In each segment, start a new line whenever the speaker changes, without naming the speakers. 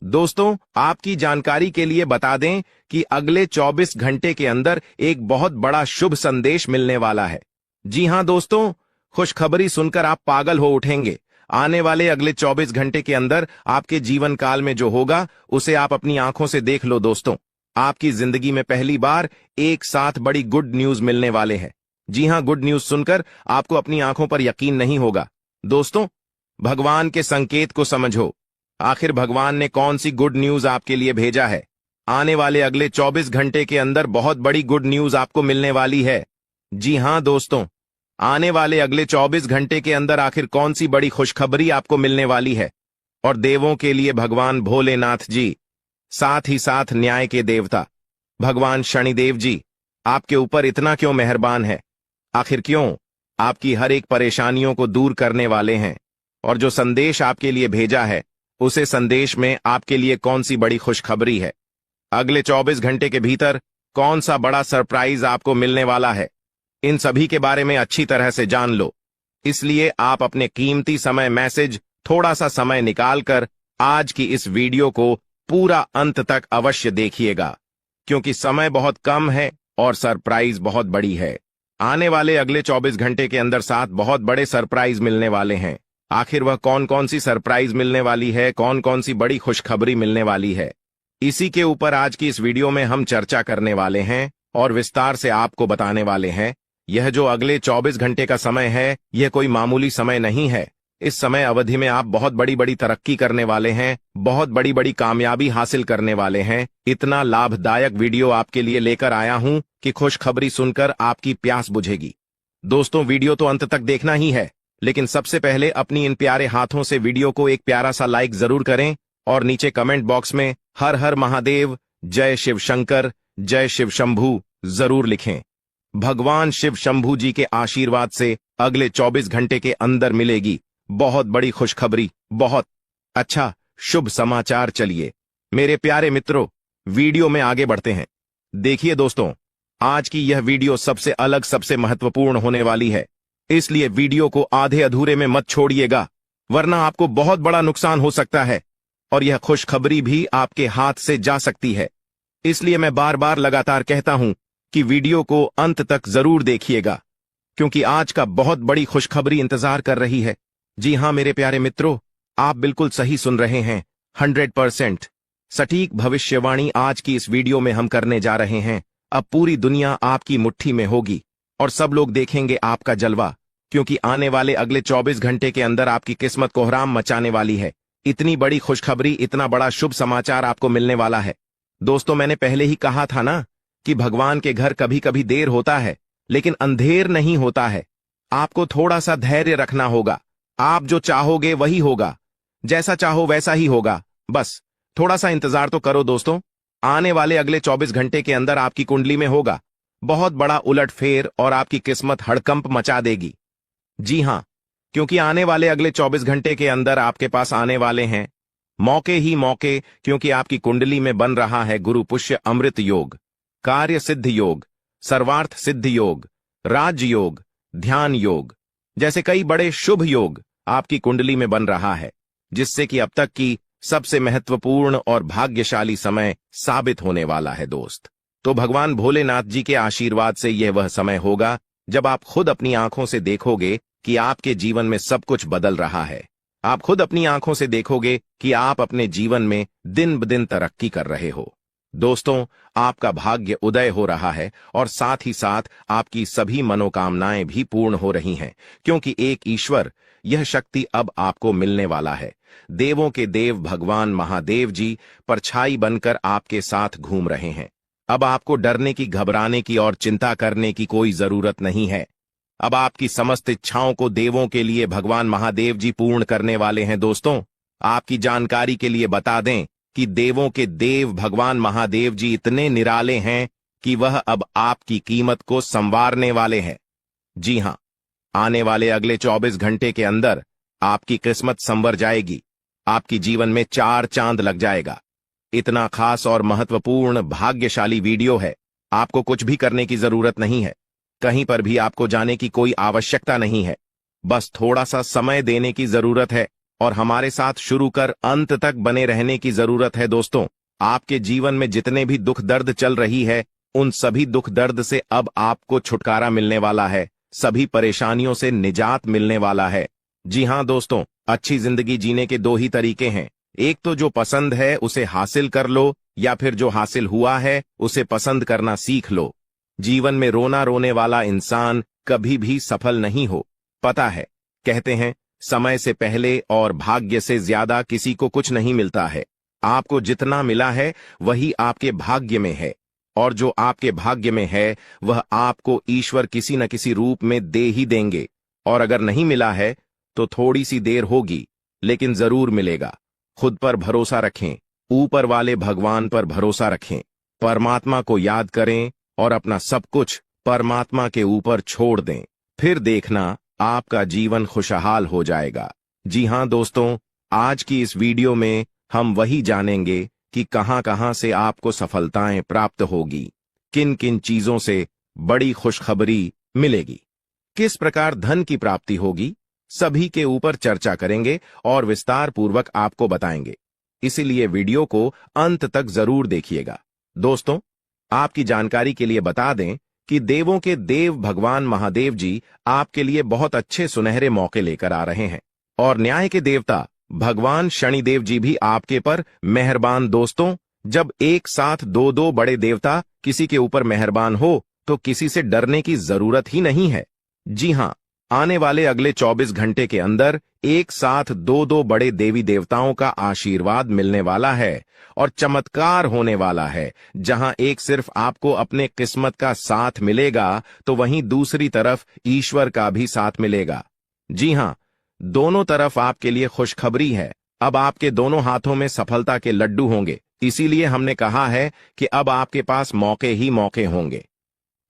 दोस्तों, आपकी जानकारी के लिए बता दें कि अगले 24 घंटे के अंदर एक बहुत बड़ा शुभ संदेश मिलने वाला है। जी हां दोस्तों, खुशखबरी सुनकर आप पागल हो उठेंगे। आने वाले अगले 24 घंटे के अंदर आपके जीवन काल में जो होगा उसे आप अपनी आंखों से देख लो। दोस्तों, आपकी जिंदगी में पहली बार एक साथ बड़ी गुड न्यूज मिलने वाले हैं। जी हां, गुड न्यूज सुनकर आपको अपनी आंखों पर यकीन नहीं होगा। दोस्तों, भगवान के संकेत को समझो। आखिर भगवान ने कौन सी गुड न्यूज आपके लिए भेजा है? आने वाले अगले 24 घंटे के अंदर बहुत बड़ी गुड न्यूज आपको मिलने वाली है। जी हां दोस्तों, आने वाले अगले 24 घंटे के अंदर आखिर कौन सी बड़ी खुशखबरी आपको मिलने वाली है? और देवों के लिए भगवान भोलेनाथ जी, साथ ही साथ न्याय के देवता भगवान शनिदेव जी आपके ऊपर इतना क्यों मेहरबान है? आखिर क्यों आपकी हर एक परेशानियों को दूर करने वाले हैं? और जो संदेश आपके लिए भेजा है, उसे संदेश में आपके लिए कौन सी बड़ी खुशखबरी है? अगले 24 घंटे के भीतर कौन सा बड़ा सरप्राइज आपको मिलने वाला है? इन सभी के बारे में अच्छी तरह से जान लो। इसलिए आप अपने कीमती समय मैसेज थोड़ा सा समय निकालकर आज की इस वीडियो को पूरा अंत तक अवश्य देखिएगा, क्योंकि समय बहुत कम है और सरप्राइज बहुत बड़ी है। आने वाले अगले 24 घंटे के अंदर 7 बहुत बड़े सरप्राइज मिलने वाले हैं। आखिर वह कौन कौन सी सरप्राइज मिलने वाली है, कौन कौन सी बड़ी खुशखबरी मिलने वाली है, इसी के ऊपर आज की इस वीडियो में हम चर्चा करने वाले हैं और विस्तार से आपको बताने वाले हैं। यह जो अगले 24 घंटे का समय है, यह कोई मामूली समय नहीं है। इस समय अवधि में आप बहुत बड़ी बड़ी तरक्की करने वाले हैं, बहुत बड़ी बड़ी कामयाबी हासिल करने वाले हैं। इतना लाभदायक वीडियो आपके लिए लेकर आया हूं कि खुशखबरी सुनकर आपकी प्यास बुझेगी। दोस्तों, वीडियो तो अंत तक देखना ही है, लेकिन सबसे पहले अपनी इन प्यारे हाथों से वीडियो को एक प्यारा सा लाइक जरूर करें और नीचे कमेंट बॉक्स में हर हर महादेव, जय शिव शंकर, जय शिव शंभू जरूर लिखें। भगवान शिव शंभू जी के आशीर्वाद से अगले 24 घंटे के अंदर मिलेगी बहुत बड़ी खुशखबरी, बहुत अच्छा शुभ समाचार। चलिए मेरे प्यारे मित्रों, वीडियो में आगे बढ़ते हैं। देखिए दोस्तों, आज की यह वीडियो सबसे अलग, सबसे महत्वपूर्ण होने वाली है, इसलिए वीडियो को आधे अधूरे में मत छोड़िएगा, वरना आपको बहुत बड़ा नुकसान हो सकता है और यह खुशखबरी भी आपके हाथ से जा सकती है। इसलिए मैं बार बार लगातार कहता हूं कि वीडियो को अंत तक जरूर देखिएगा, क्योंकि आज का बहुत बड़ी खुशखबरी इंतजार कर रही है। जी हां मेरे प्यारे मित्रों, आप बिल्कुल सही सुन रहे हैं। 100% सटीक भविष्यवाणी आज की इस वीडियो में हम करने जा रहे हैं। अब पूरी दुनिया आपकी मुट्ठी में होगी और सब लोग देखेंगे आपका जलवा, क्योंकि आने वाले अगले 24 घंटे के अंदर आपकी किस्मत कोहराम मचाने वाली है। इतनी बड़ी खुशखबरी, इतना बड़ा शुभ समाचार आपको मिलने वाला है। दोस्तों, मैंने पहले ही कहा था ना कि भगवान के घर कभी कभी देर होता है, लेकिन अंधेर नहीं होता है। आपको थोड़ा सा धैर्य रखना होगा। आप जो चाहोगे वही होगा, जैसा चाहो वैसा ही होगा। बस थोड़ा सा इंतजार तो करो दोस्तों। आने वाले अगले 24 घंटे के अंदर आपकी कुंडली में होगा बहुत बड़ा उलटफेर और आपकी किस्मत हड़कंप मचा देगी। जी हां, क्योंकि आने वाले अगले 24 घंटे के अंदर आपके पास आने वाले हैं मौके ही मौके, क्योंकि आपकी कुंडली में बन रहा है गुरु पुष्य अमृत योग, कार्य सिद्ध योग, सर्वार्थ सिद्ध योग, राज योग, ध्यान योग जैसे कई बड़े शुभ योग आपकी कुंडली में बन रहा है, जिससे कि अब तक की सबसे महत्वपूर्ण और भाग्यशाली समय साबित होने वाला है दोस्त। तो भगवान भोलेनाथ जी के आशीर्वाद से यह वह समय होगा जब आप खुद अपनी आंखों से देखोगे कि आपके जीवन में सब कुछ बदल रहा है। आप खुद अपनी आंखों से देखोगे कि आप अपने जीवन में दिन ब दिन तरक्की कर रहे हो। दोस्तों, आपका भाग्य उदय हो रहा है और साथ ही साथ आपकी सभी मनोकामनाएं भी पूर्ण हो रही हैं, क्योंकि एक ईश्वर, यह शक्ति अब आपको मिलने वाला है। देवों के देव भगवान महादेव जी परछाई बनकर आपके साथ घूम रहे हैं। अब आपको डरने की, घबराने की और चिंता करने की कोई जरूरत नहीं है। अब आपकी समस्त इच्छाओं को देवों के लिए भगवान महादेव जी पूर्ण करने वाले हैं। दोस्तों, आपकी जानकारी के लिए बता दें कि देवों के देव भगवान महादेव जी इतने निराले हैं कि वह अब आपकी कीमत को संवारने वाले हैं। जी हां, आने वाले अगले 24 घंटे के अंदर आपकी किस्मत संवर जाएगी। आपकी जीवन में 4 चांद लग जाएगा। इतना खास और महत्वपूर्ण भाग्यशाली वीडियो है, आपको कुछ भी करने की जरूरत नहीं है। कहीं पर भी आपको जाने की कोई आवश्यकता नहीं है। बस थोड़ा सा समय देने की जरूरत है और हमारे साथ शुरू कर अंत तक बने रहने की जरूरत है। दोस्तों, आपके जीवन में जितने भी दुख दर्द चल रही है, उन सभी दुख दर्द से अब आपको छुटकारा मिलने वाला है, सभी परेशानियों से निजात मिलने वाला है। जी हां दोस्तों, अच्छी जिंदगी जीने के दो ही तरीके हैं। एक तो जो पसंद है उसे हासिल कर लो, या फिर जो हासिल हुआ है उसे पसंद करना सीख लो। जीवन में रोना रोने वाला इंसान कभी भी सफल नहीं हो। पता है, कहते हैं समय से पहले और भाग्य से ज्यादा किसी को कुछ नहीं मिलता है। आपको जितना मिला है वही आपके भाग्य में है, और जो आपके भाग्य में है वह आपको ईश्वर किसी न किसी रूप में दे ही देंगे। और अगर नहीं मिला है तो थोड़ी सी देर होगी, लेकिन जरूर मिलेगा। खुद पर भरोसा रखें, ऊपर वाले भगवान पर भरोसा रखें, परमात्मा को याद करें और अपना सब कुछ परमात्मा के ऊपर छोड़ दें। फिर देखना आपका जीवन खुशहाल हो जाएगा। जी हां दोस्तों, आज की इस वीडियो में हम वही जानेंगे कि कहां कहां से आपको सफलताएं प्राप्त होगी, किन किन चीजों से बड़ी खुशखबरी मिलेगी, किस प्रकार धन की प्राप्ति होगी, सभी के ऊपर चर्चा करेंगे और विस्तार पूर्वक आपको बताएंगे। इसीलिए वीडियो को अंत तक जरूर देखिएगा। दोस्तों, आपकी जानकारी के लिए बता दें कि देवों के देव भगवान महादेव जी आपके लिए बहुत अच्छे सुनहरे मौके लेकर आ रहे हैं, और न्याय के देवता भगवान शनिदेव जी भी आपके पर मेहरबान। दोस्तों, जब एक साथ दो दो बड़े देवता किसी के ऊपर मेहरबान हो तो किसी से डरने की जरूरत ही नहीं है। जी हां, आने वाले अगले 24 घंटे के अंदर एक साथ दो दो बड़े देवी देवताओं का आशीर्वाद मिलने वाला है और चमत्कार होने वाला है। जहां एक सिर्फ आपको अपने किस्मत का साथ मिलेगा तो वहीं दूसरी तरफ ईश्वर का भी साथ मिलेगा। जी हां, दोनों तरफ आपके लिए खुशखबरी है। अब आपके दोनों हाथों में सफलता के लड्डू होंगे। इसीलिए हमने कहा है कि अब आपके पास मौके ही मौके होंगे।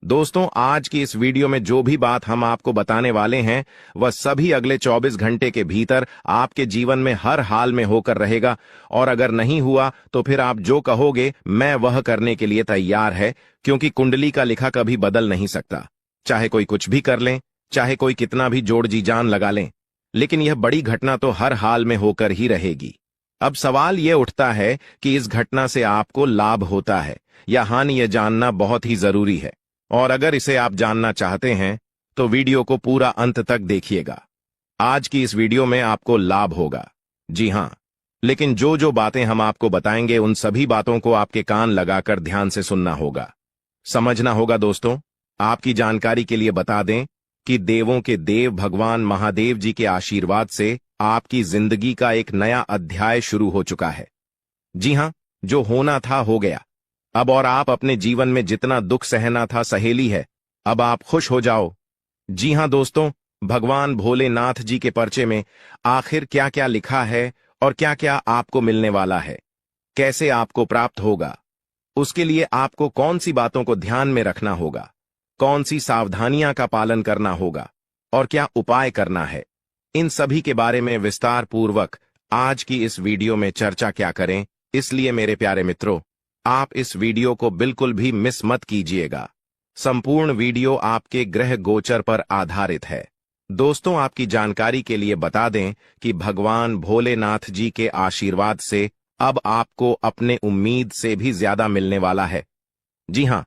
दोस्तों, आज की इस वीडियो में जो भी बात हम आपको बताने वाले हैं वह सभी अगले 24 घंटे के भीतर आपके जीवन में हर हाल में होकर रहेगा, और अगर नहीं हुआ तो फिर आप जो कहोगे मैं वह करने के लिए तैयार है, क्योंकि कुंडली का लिखा कभी बदल नहीं सकता। चाहे कोई कुछ भी कर लें, चाहे कोई कितना भी जोड़ जी जान लगा लें, लेकिन यह बड़ी घटना तो हर हाल में होकर ही रहेगी। अब सवाल यह उठता है कि इस घटना से आपको लाभ होता है या हानि, यह जानना बहुत ही जरूरी है। और अगर इसे आप जानना चाहते हैं तो वीडियो को पूरा अंत तक देखिएगा। आज की इस वीडियो में आपको लाभ होगा। जी हां, लेकिन जो जो बातें हम आपको बताएंगे उन सभी बातों को आपके कान लगाकर ध्यान से सुनना होगा, समझना होगा। दोस्तों, आपकी जानकारी के लिए बता दें कि देवों के देव भगवान महादेव जी के आशीर्वाद से आपकी जिंदगी का एक नया अध्याय शुरू हो चुका है। जी हां, जो होना था हो गया अब, और आप अपने जीवन में जितना दुख सहना था सहेली है। अब आप खुश हो जाओ। जी हां दोस्तों, भगवान भोलेनाथ जी के पर्चे में आखिर क्या क्या लिखा है और क्या क्या आपको मिलने वाला है, कैसे आपको प्राप्त होगा, उसके लिए आपको कौन सी बातों को ध्यान में रखना होगा, कौन सी सावधानियां का पालन करना होगा और क्या उपाय करना है, इन सभी के बारे में विस्तार पूर्वक आज की इस वीडियो में चर्चा क्या करें। इसलिए मेरे प्यारे मित्रों, आप इस वीडियो को बिल्कुल भी मिस मत कीजिएगा। संपूर्ण वीडियो आपके ग्रह गोचर पर आधारित है। दोस्तों, आपकी जानकारी के लिए बता दें कि भगवान भोलेनाथ जी के आशीर्वाद से अब आपको अपने उम्मीद से भी ज्यादा मिलने वाला है। जी हां,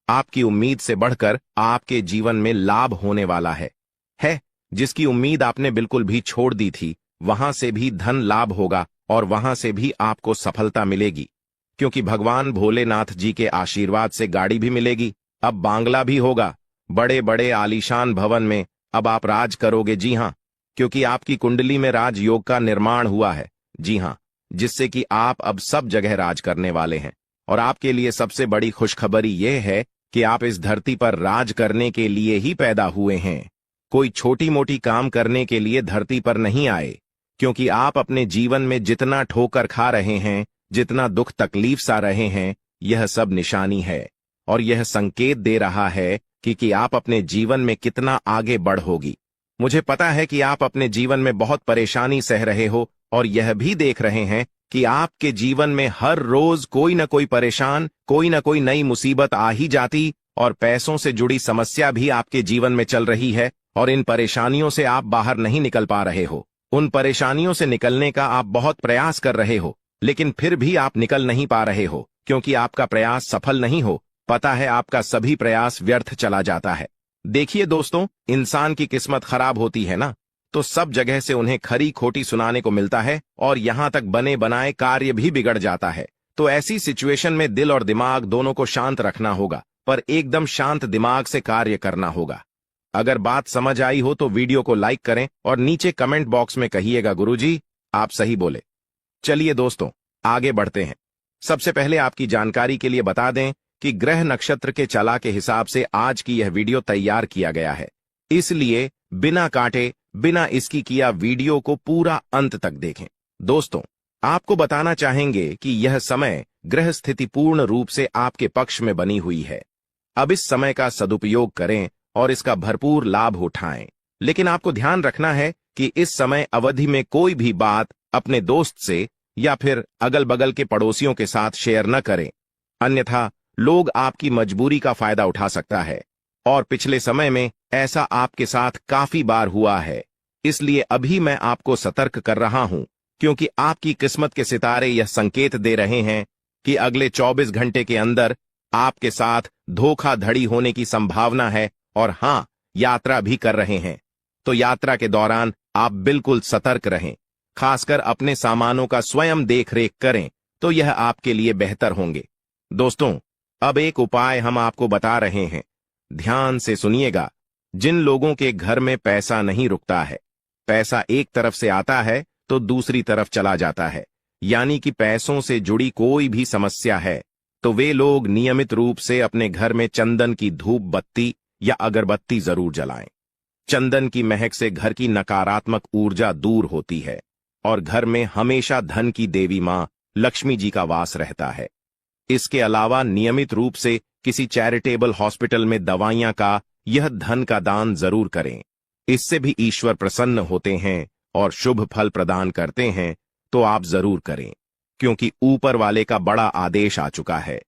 आपकी उम्मीद से बढ़कर आपके जीवन में लाभ होने वाला है। जिसकी उम्मीद आपने बिल्कुल भी छोड़ दी थी, वहां से भी धन लाभ होगा और वहां से भी आपको सफलता मिलेगी, क्योंकि भगवान भोलेनाथ जी के आशीर्वाद से गाड़ी भी मिलेगी, अब बांग्ला भी होगा, बड़े बड़े आलीशान भवन में अब आप राज करोगे। जी हां, क्योंकि आपकी कुंडली में राजयोग का निर्माण हुआ है। जी हां, जिससे कि आप अब सब जगह राज करने वाले हैं। और आपके लिए सबसे बड़ी खुशखबरी यह है कि आप इस धरती पर राज करने के लिए ही पैदा हुए हैं। कोई छोटी मोटी काम करने के लिए धरती पर नहीं आए, क्योंकि आप अपने जीवन में जितना ठोकर खा रहे हैं, जितना दुख तकलीफ सा रहे हैं, यह सब निशानी है और यह संकेत दे रहा है कि आप अपने जीवन में कितना आगे बढ़ोगी। मुझे पता है कि आप अपने जीवन में बहुत परेशानी सह रहे हो और यह भी देख रहे हैं कि आपके जीवन में हर रोज कोई न कोई परेशान, कोई न कोई नई मुसीबत आ ही जाती, और पैसों से जुड़ी समस्या भी आपके जीवन में चल रही है और इन परेशानियों से आप बाहर नहीं निकल पा रहे हो। उन परेशानियों से निकलने का आप बहुत प्रयास कर रहे हो, लेकिन फिर भी आप निकल नहीं पा रहे हो क्योंकि आपका प्रयास सफल नहीं हो। पता है, आपका सभी प्रयास व्यर्थ चला जाता है। देखिए दोस्तों, इंसान की किस्मत खराब होती है ना, तो सब जगह से उन्हें खरी खोटी सुनाने को मिलता है और यहां तक बने बनाए कार्य भी बिगड़ जाता है। तो ऐसी सिचुएशन में दिल और दिमाग दोनों को शांत रखना होगा, पर एकदम शांत दिमाग से कार्य करना होगा। अगर बात समझ आई हो तो वीडियो को लाइक करें और नीचे कमेंट बॉक्स में कहिएगा गुरुजी आप सही बोले। चलिए दोस्तों, आगे बढ़ते हैं। सबसे पहले आपकी जानकारी के लिए बता दें कि ग्रह नक्षत्र के चला के हिसाब से आज की यह वीडियो तैयार किया गया है, इसलिए बिना काटे बिना इसकी किया वीडियो को पूरा अंत तक देखें। दोस्तों, आपको बताना चाहेंगे कि यह समय ग्रह स्थिति पूर्ण रूप से आपके पक्ष में बनी हुई है। अब इस समय का सदुपयोग करें और इसका भरपूर लाभ उठाएं। लेकिन आपको ध्यान रखना है कि इस समय अवधि में कोई भी बात अपने दोस्त से या फिर अगल बगल के पड़ोसियों के साथ शेयर न करें, अन्यथा लोग आपकी मजबूरी का फायदा उठा सकता है। और पिछले समय में ऐसा आपके साथ काफी बार हुआ है, इसलिए अभी मैं आपको सतर्क कर रहा हूं, क्योंकि आपकी किस्मत के सितारे यह संकेत दे रहे हैं कि अगले 24 घंटे के अंदर आपके साथ धोखाधड़ी होने की संभावना है। और हां, यात्रा भी कर रहे हैं, तो यात्रा के दौरान आप बिल्कुल सतर्क रहें। खासकर अपने सामानों का स्वयं देखरेख करें, तो यह आपके लिए बेहतर होंगे। दोस्तों, अब एक उपाय हम आपको बता रहे हैं, ध्यान से सुनिएगा। जिन लोगों के घर में पैसा नहीं रुकता है, पैसा एक तरफ से आता है तो दूसरी तरफ चला जाता है, यानी कि पैसों से जुड़ी कोई भी समस्या है, तो वे लोग नियमित रूप से अपने घर में चंदन की धूप बत्ती या अगरबत्ती जरूर जलाएं। चंदन की महक से घर की नकारात्मक ऊर्जा दूर होती है और घर में हमेशा धन की देवी मां लक्ष्मी जी का वास रहता है। इसके अलावा नियमित रूप से किसी चैरिटेबल हॉस्पिटल में दवाइयां का यह धन का दान जरूर करें। इससे भी ईश्वर प्रसन्न होते हैं और शुभ फल प्रदान करते हैं, तो आप जरूर करें, क्योंकि ऊपर वाले का बड़ा आदेश आ चुका है।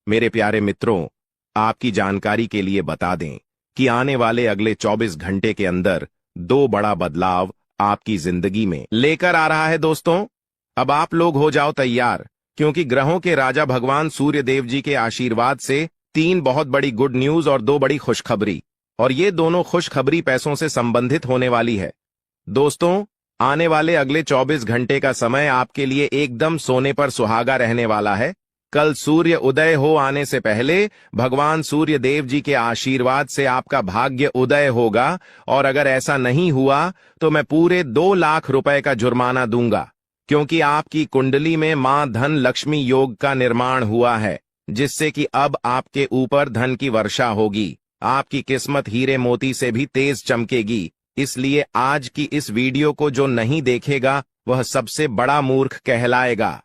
मेरे प्यारे मित्रों, आपकी जानकारी के लिए बता दें कि आने वाले अगले 24 घंटे के अंदर 2 बड़ा बदलाव आपकी जिंदगी में लेकर आ रहा है। दोस्तों, अब आप लोग हो जाओ तैयार, क्योंकि ग्रहों के राजा भगवान सूर्य देव जी के आशीर्वाद से 3 बहुत बड़ी गुड न्यूज और 2 बड़ी खुशखबरी, और ये दोनों खुशखबरी पैसों से संबंधित होने वाली है। दोस्तों, आने वाले अगले 24 घंटे का समय आपके लिए एकदम सोने पर सुहागा रहने वाला है। कल सूर्य उदय हो आने से पहले भगवान सूर्य देव जी के आशीर्वाद से आपका भाग्य उदय होगा, और अगर ऐसा नहीं हुआ तो मैं पूरे 2 लाख रुपए का जुर्माना दूंगा, क्योंकि आपकी कुंडली में मां धन लक्ष्मी योग का निर्माण हुआ है, जिससे कि अब आपके ऊपर धन की वर्षा होगी। आपकी किस्मत हीरे मोती से भी तेज चमकेगी। इसलिए आज की इस वीडियो को जो नहीं देखेगा वह सबसे बड़ा मूर्ख कहलाएगा।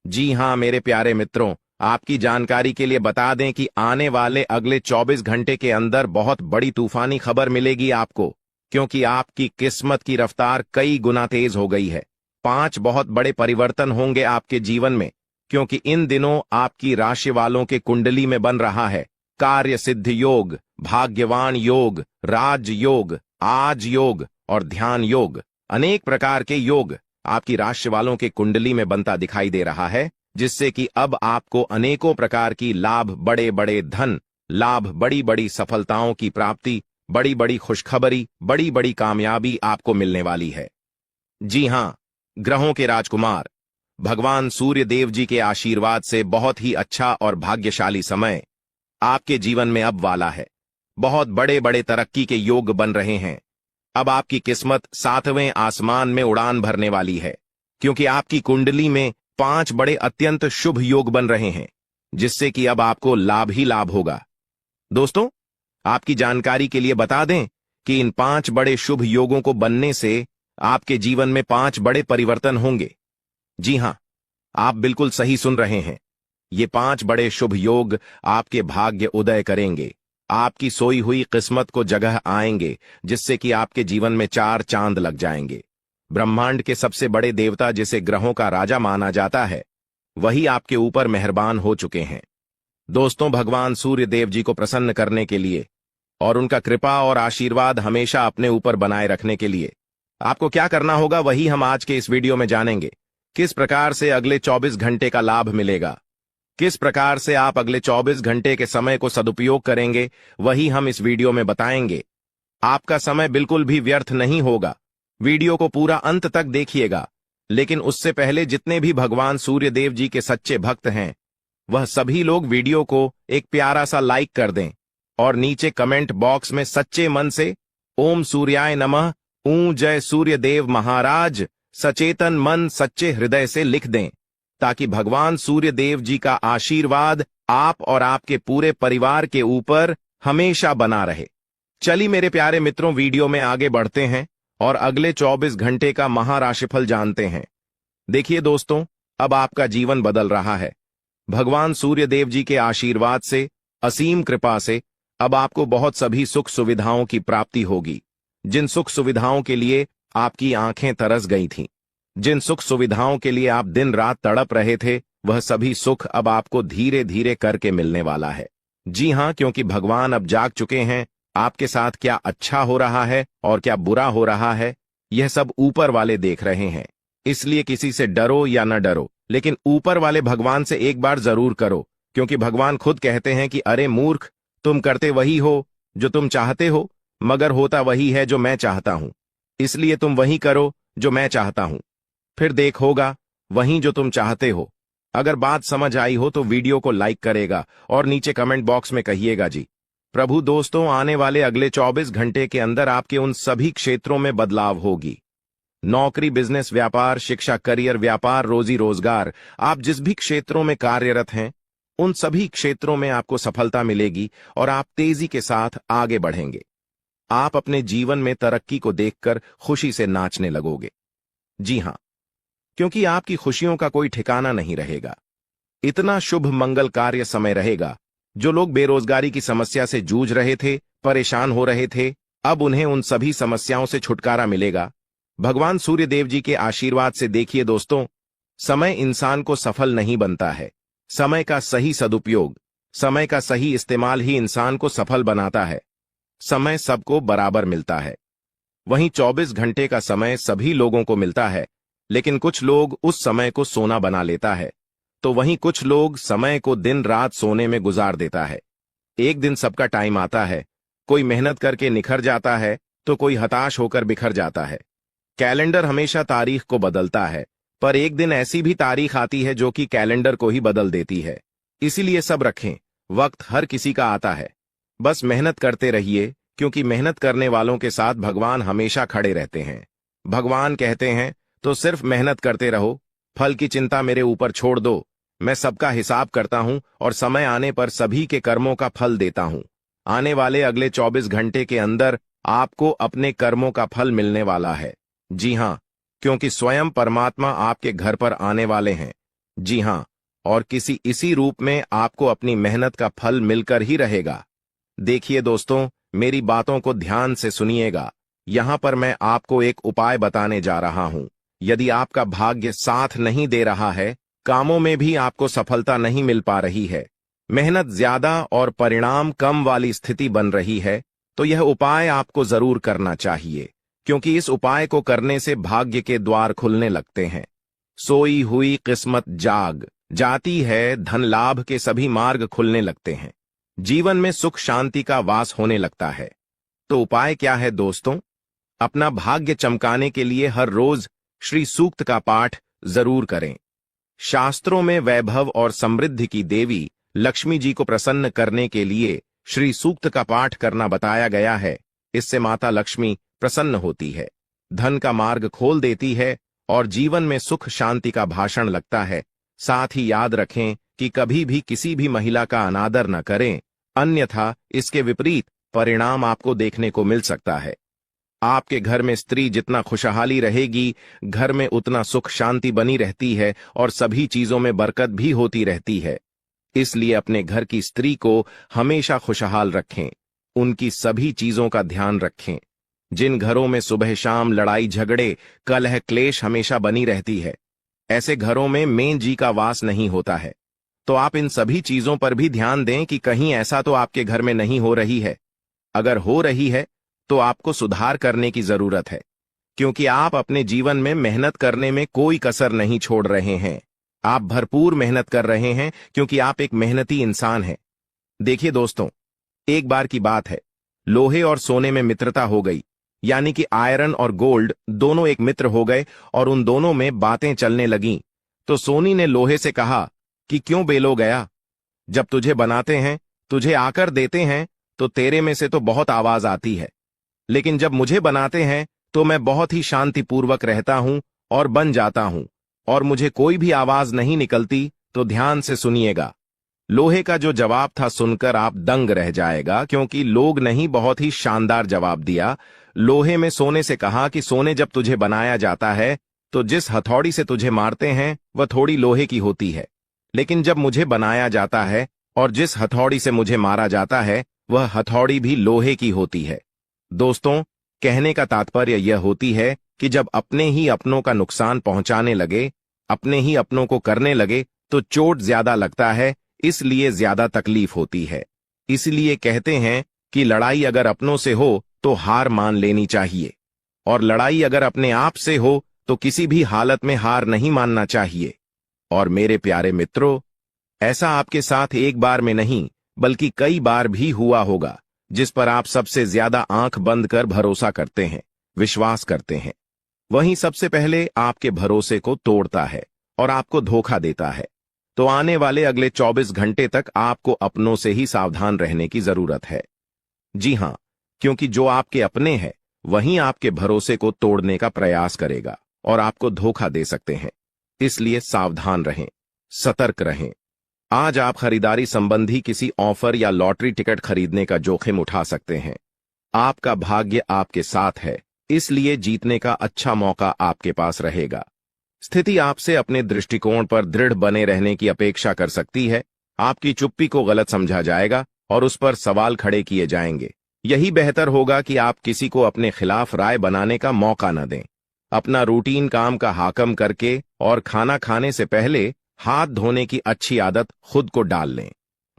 जी हां मेरे प्यारे मित्रों, आपकी जानकारी के लिए बता दें कि आने वाले अगले 24 घंटे के अंदर बहुत बड़ी तूफानी खबर मिलेगी आपको, क्योंकि आपकी किस्मत की रफ्तार कई गुना तेज हो गई है। 5 बहुत बड़े परिवर्तन होंगे आपके जीवन में, क्योंकि इन दिनों आपकी राशि वालों के कुंडली में बन रहा है कार्य सिद्ध योग, भाग्यवान योग, राज योग, आज योग और ध्यान योग। अनेक प्रकार के योग आपकी राशि वालों के कुंडली में बनता दिखाई दे रहा है, जिससे कि अब आपको अनेकों प्रकार की लाभ, बड़े बड़े धन लाभ, बड़ी बड़ी सफलताओं की प्राप्ति, बड़ी बड़ी खुशखबरी, बड़ी बड़ी कामयाबी आपको मिलने वाली है। जी हां, ग्रहों के राजकुमार भगवान सूर्य देव जी के आशीर्वाद से बहुत ही अच्छा और भाग्यशाली समय आपके जीवन में अब वाला है। बहुत बड़े बड़े तरक्की के योग बन रहे हैं। अब आपकी किस्मत 7वें आसमान में उड़ान भरने वाली है, क्योंकि आपकी कुंडली में 5 बड़े अत्यंत शुभ योग बन रहे हैं, जिससे कि अब आपको लाभ ही लाभ होगा। दोस्तों, आपकी जानकारी के लिए बता दें कि इन 5 बड़े शुभ योगों को बनने से आपके जीवन में 5 बड़े परिवर्तन होंगे। जी हां, आप बिल्कुल सही सुन रहे हैं। ये 5 बड़े शुभ योग आपके भाग्य उदय करेंगे, आपकी सोई हुई किस्मत को जगह आएंगे, जिससे कि आपके जीवन में 4 चांद लग जाएंगे। ब्रह्मांड के सबसे बड़े देवता, जिसे ग्रहों का राजा माना जाता है, वही आपके ऊपर मेहरबान हो चुके हैं। दोस्तों, भगवान सूर्य देव जी को प्रसन्न करने के लिए और उनका कृपा और आशीर्वाद हमेशा अपने ऊपर बनाए रखने के लिए आपको क्या करना होगा वही हम आज के इस वीडियो में जानेंगे। किस प्रकार से अगले 24 घंटे का लाभ मिलेगा, किस प्रकार से आप अगले 24 घंटे के समय को सदुपयोग करेंगे, वही हम इस वीडियो में बताएंगे। आपका समय बिल्कुल भी व्यर्थ नहीं होगा। वीडियो को पूरा अंत तक देखिएगा। लेकिन उससे पहले जितने भी भगवान सूर्यदेव जी के सच्चे भक्त हैं, वह सभी लोग वीडियो को एक प्यारा सा लाइक कर दें और नीचे कमेंट बॉक्स में सच्चे मन से ओम सूर्याय नमः, जय सूर्यदेव महाराज, सचेतन मन सच्चे हृदय से लिख दें, ताकि भगवान सूर्यदेव जी का आशीर्वाद आप और आपके पूरे परिवार के ऊपर हमेशा बना रहे। चलिए मेरे प्यारे मित्रों, वीडियो में आगे बढ़ते हैं और अगले 24 घंटे का महाराशिफल जानते हैं। देखिए दोस्तों, अब आपका जीवन बदल रहा है। भगवान सूर्यदेव जी के आशीर्वाद से, असीम कृपा से अब आपको बहुत सभी सुख सुविधाओं की प्राप्ति होगी। जिन सुख सुविधाओं के लिए आपकी आंखें तरस गई थीं, जिन सुख सुविधाओं के लिए आप दिन रात तड़प रहे थे, वह सभी सुख अब आपको धीरे धीरे करके मिलने वाला है। जी हां, क्योंकि भगवान अब जाग चुके हैं। आपके साथ क्या अच्छा हो रहा है और क्या बुरा हो रहा है, यह सब ऊपर वाले देख रहे हैं। इसलिए किसी से डरो या न डरो, लेकिन ऊपर वाले भगवान से एक बार जरूर करो, क्योंकि भगवान खुद कहते हैं कि अरे मूर्ख, तुम करते वही हो जो तुम चाहते हो, मगर होता वही है जो मैं चाहता हूं। इसलिए तुम वही करो जो मैं चाहता हूं, फिर देख होगा वही जो तुम चाहते हो। अगर बात समझ आई हो तो वीडियो को लाइक करेगा और नीचे कमेंट बॉक्स में कहिएगा जी। प्रभु दोस्तों, आने वाले अगले 24 घंटे के अंदर आपके उन सभी क्षेत्रों में बदलाव होगी। नौकरी, बिजनेस, व्यापार, शिक्षा, करियर, व्यापार, रोजी रोजगार, आप जिस भी क्षेत्रों में कार्यरत हैं, उन सभी क्षेत्रों में आपको सफलता मिलेगी और आप तेजी के साथ आगे बढ़ेंगे। आप अपने जीवन में तरक्की को देखकर खुशी से नाचने लगोगे। जी हां, क्योंकि आपकी खुशियों का कोई ठिकाना नहीं रहेगा। इतना शुभ मंगल कार्य समय रहेगा। जो लोग बेरोजगारी की समस्या से जूझ रहे थे, परेशान हो रहे थे, अब उन्हें उन सभी समस्याओं से छुटकारा मिलेगा भगवान सूर्यदेव जी के आशीर्वाद से। देखिए दोस्तों, समय इंसान को सफल नहीं बनता है। समय का सही सदुपयोग, समय का सही इस्तेमाल ही इंसान को सफल बनाता है। समय सबको बराबर मिलता है। वहीं 24 घंटे का समय सभी लोगों को मिलता है, लेकिन कुछ लोग उस समय को सोना बना लेता है, तो वहीं कुछ लोग समय को दिन रात सोने में गुजार देता है। एक दिन सबका टाइम आता है, कोई मेहनत करके निखर जाता है तो कोई हताश होकर बिखर जाता है। कैलेंडर हमेशा तारीख को बदलता है, पर एक दिन ऐसी भी तारीख आती है जो कि कैलेंडर को ही बदल देती है। इसीलिए सब रखें, वक्त हर किसी का आता है। बस मेहनत करते रहिए, क्योंकि मेहनत करने वालों के साथ भगवान हमेशा खड़े रहते हैं। भगवान कहते हैं तो सिर्फ मेहनत करते रहो, फल की चिंता मेरे ऊपर छोड़ दो। मैं सबका हिसाब करता हूं और समय आने पर सभी के कर्मों का फल देता हूं। आने वाले अगले 24 घंटे के अंदर आपको अपने कर्मों का फल मिलने वाला है। जी हां, क्योंकि स्वयं परमात्मा आपके घर पर आने वाले हैं। जी हां, और किसी इसी रूप में आपको अपनी मेहनत का फल मिलकर ही रहेगा। देखिए दोस्तों, मेरी बातों को ध्यान से सुनिएगा। यहां पर मैं आपको एक उपाय बताने जा रहा हूं। यदि आपका भाग्य साथ नहीं दे रहा है, कामों में भी आपको सफलता नहीं मिल पा रही है, मेहनत ज्यादा और परिणाम कम वाली स्थिति बन रही है, तो यह उपाय आपको जरूर करना चाहिए, क्योंकि इस उपाय को करने से भाग्य के द्वार खुलने लगते हैं। सोई हुई किस्मत जाग जाती है, धन लाभ के सभी मार्ग खुलने लगते हैं, जीवन में सुख शांति का वास होने लगता है। तो उपाय क्या है दोस्तों? अपना भाग्य चमकाने के लिए हर रोज श्री सूक्त का पाठ जरूर करें। शास्त्रों में वैभव और समृद्धि की देवी लक्ष्मी जी को प्रसन्न करने के लिए श्री सूक्त का पाठ करना बताया गया है। इससे माता लक्ष्मी प्रसन्न होती है, धन का मार्ग खोल देती है और जीवन में सुख शांति का भाषण लगता है। साथ ही याद रखें कि कभी भी किसी भी महिला का अनादर न करें, अन्यथा इसके विपरीत परिणाम आपको देखने को मिल सकता है। आपके घर में स्त्री जितना खुशहाली रहेगी, घर में उतना सुख शांति बनी रहती है और सभी चीजों में बरकत भी होती रहती है। इसलिए अपने घर की स्त्री को हमेशा खुशहाल रखें, उनकी सभी चीजों का ध्यान रखें। जिन घरों में सुबह शाम लड़ाई झगड़े कलह क्लेश हमेशा बनी रहती है, ऐसे घरों में मेन जी का वास नहीं होता है। तो आप इन सभी चीजों पर भी ध्यान दें कि कहीं ऐसा तो आपके घर में नहीं हो रही है। अगर हो रही है तो आपको सुधार करने की जरूरत है। क्योंकि आप अपने जीवन में मेहनत करने में कोई कसर नहीं छोड़ रहे हैं। आप भरपूर मेहनत कर रहे हैं क्योंकि आप एक मेहनती इंसान हैं। देखिए दोस्तों, एक बार की बात है, लोहे और सोने में मित्रता हो गई, यानी कि आयरन और गोल्ड दोनों एक मित्र हो गए और उन दोनों में बातें चलने लगीं। तो सोनी ने लोहे से कहा कि क्यों बेलो गया, जब तुझे बनाते हैं, तुझे आकर देते हैं, तो तेरे में से तो बहुत आवाज आती है, लेकिन जब मुझे बनाते हैं तो मैं बहुत ही शांतिपूर्वक रहता हूं और बन जाता हूं, और मुझे कोई भी आवाज नहीं निकलती। तो ध्यान से सुनिएगा। लोहे का जो जवाब था सुनकर आप दंग रह जाएगा, क्योंकि लोग नहीं बहुत ही शानदार जवाब दिया। लोहे में सोने से कहा कि सोने, जब तुझे बनाया जाता है तो जिस हथौड़ी से तुझे मारते हैं वह थोड़ी लोहे की होती है, लेकिन जब मुझे बनाया जाता है और जिस हथौड़ी से मुझे मारा जाता है वह हथौड़ी भी लोहे की होती है। दोस्तों, कहने का तात्पर्य यह होती है कि जब अपने ही अपनों का नुकसान पहुंचाने लगे, अपने ही अपनों को करने लगे, तो चोट ज्यादा लगता है, इसलिए ज्यादा तकलीफ होती है। इसलिए कहते हैं कि लड़ाई अगर अपनों से हो तो हार मान लेनी चाहिए, और लड़ाई अगर अपने आप से हो तो किसी भी हालत में हार नहीं मानना चाहिए। और मेरे प्यारे मित्रों, ऐसा आपके साथ एक बार में नहीं बल्कि कई बार भी हुआ होगा, जिस पर आप सबसे ज्यादा आंख बंद कर भरोसा करते हैं, विश्वास करते हैं, वहीं सबसे पहले आपके भरोसे को तोड़ता है और आपको धोखा देता है। तो आने वाले अगले 24 घंटे तक आपको अपनों से ही सावधान रहने की जरूरत है। जी हां, क्योंकि जो आपके अपने हैं वहीं आपके भरोसे को तोड़ने का प्रयास करेगा और आपको धोखा दे सकते हैं। इसलिए सावधान रहें, सतर्क रहें। आज आप खरीदारी संबंधी किसी ऑफर या लॉटरी टिकट खरीदने का जोखिम उठा सकते हैं। आपका भाग्य आपके साथ है, इसलिए जीतने का अच्छा मौका आपके पास रहेगा। स्थिति आपसे अपने दृष्टिकोण पर दृढ़ बने रहने की अपेक्षा कर सकती है। आपकी चुप्पी को गलत समझा जाएगा और उस पर सवाल खड़े किए जाएंगे। यही बेहतर होगा कि आप किसी को अपने खिलाफ राय बनाने का मौका न दें। अपना रूटीन काम का हाकम करके और खाना खाने से पहले हाथ धोने की अच्छी आदत खुद को डाल लें,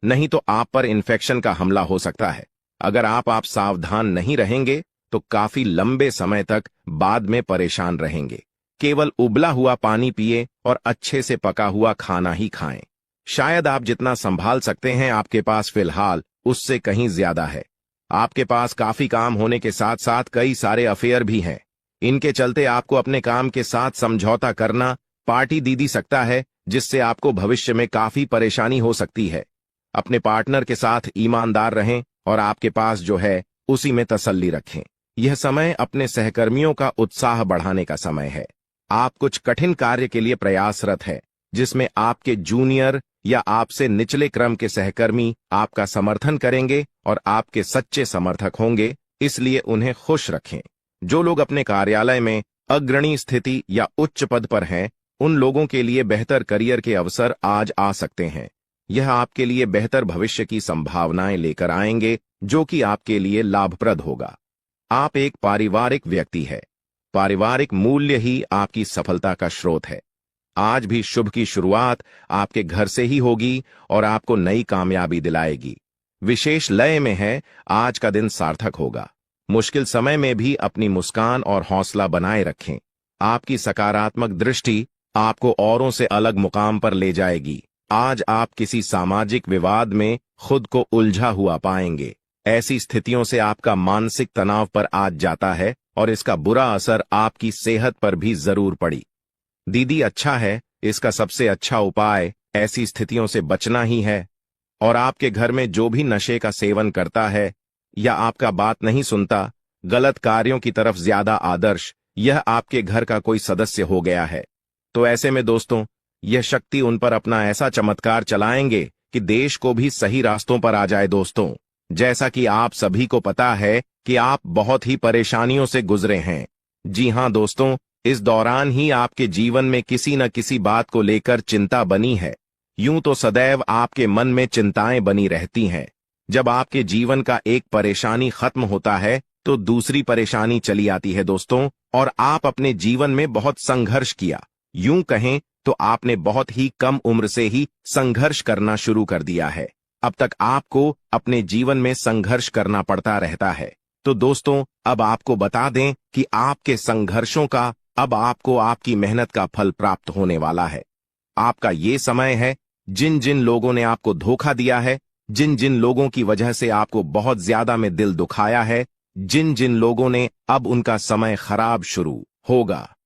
नहीं तो आप पर इन्फेक्शन का हमला हो सकता है। अगर आप सावधान नहीं रहेंगे तो काफी लंबे समय तक बाद में परेशान रहेंगे। केवल उबला हुआ पानी पिए और अच्छे से पका हुआ खाना ही खाएं। शायद आप जितना संभाल सकते हैं आपके पास फिलहाल उससे कहीं ज्यादा है। आपके पास काफी काम होने के साथ साथ कई सारे अफेयर भी हैं। इनके चलते आपको अपने काम के साथ समझौता करना पार्टी दे सकता है, जिससे आपको भविष्य में काफी परेशानी हो सकती है। अपने पार्टनर के साथ ईमानदार रहें और आपके पास जो है उसी में तसल्ली रखें। यह समय अपने सहकर्मियों का उत्साह बढ़ाने का समय है। आप कुछ कठिन कार्य के लिए प्रयासरत हैं, जिसमें आपके जूनियर या आपसे निचले क्रम के सहकर्मी आपका समर्थन करेंगे और आपके सच्चे समर्थक होंगे, इसलिए उन्हें खुश रखें। जो लोग अपने कार्यालय में अग्रणी स्थिति या उच्च पद पर हैं, उन लोगों के लिए बेहतर करियर के अवसर आज आ सकते हैं। यह आपके लिए बेहतर भविष्य की संभावनाएं लेकर आएंगे, जो कि आपके लिए लाभप्रद होगा। आप एक पारिवारिक व्यक्ति हैं। पारिवारिक मूल्य ही आपकी सफलता का स्रोत है। आज भी शुभ की शुरुआत आपके घर से ही होगी और आपको नई कामयाबी दिलाएगी। विशेष लय में है, आज का दिन सार्थक होगा। मुश्किल समय में भी अपनी मुस्कान और हौसला बनाए रखें। आपकी सकारात्मक दृष्टि आपको औरों से अलग मुकाम पर ले जाएगी। आज आप किसी सामाजिक विवाद में खुद को उलझा हुआ पाएंगे। ऐसी स्थितियों से आपका मानसिक तनाव पर आज जाता है और इसका बुरा असर आपकी सेहत पर भी जरूर पड़ी। दीदी, अच्छा है, इसका सबसे अच्छा उपाय ऐसी स्थितियों से बचना ही है। और आपके घर में जो भी नशे का सेवन करता है या आपका बात नहीं सुनता, गलत कार्यों की तरफ ज्यादा आदर्श, यह आपके घर का कोई सदस्य हो गया है। तो ऐसे में दोस्तों, यह शक्ति उन पर अपना ऐसा चमत्कार चलाएंगे कि देश को भी सही रास्तों पर आ जाए। दोस्तों, जैसा कि आप सभी को पता है कि आप बहुत ही परेशानियों से गुजरे हैं। जी हां दोस्तों, इस दौरान ही आपके जीवन में किसी न किसी बात को लेकर चिंता बनी है। यूं तो सदैव आपके मन में चिंताएं बनी रहती हैं। जब आपके जीवन का एक परेशानी खत्म होता है तो दूसरी परेशानी चली आती है दोस्तों, और आप अपने जीवन में बहुत संघर्ष किया। यूं कहें तो आपने बहुत ही कम उम्र से ही संघर्ष करना शुरू कर दिया है। अब तक आपको अपने जीवन में संघर्ष करना पड़ता रहता है। तो दोस्तों अब आपको बता दें कि आपके संघर्षों का अब आपको आपकी मेहनत का फल प्राप्त होने वाला है। आपका ये समय है, जिन जिन लोगों ने आपको धोखा दिया है, जिन जिन लोगों की वजह से आपको बहुत ज्यादा में दिल दुखाया है, जिन जिन लोगों ने, अब उनका समय खराब शुरू होगा।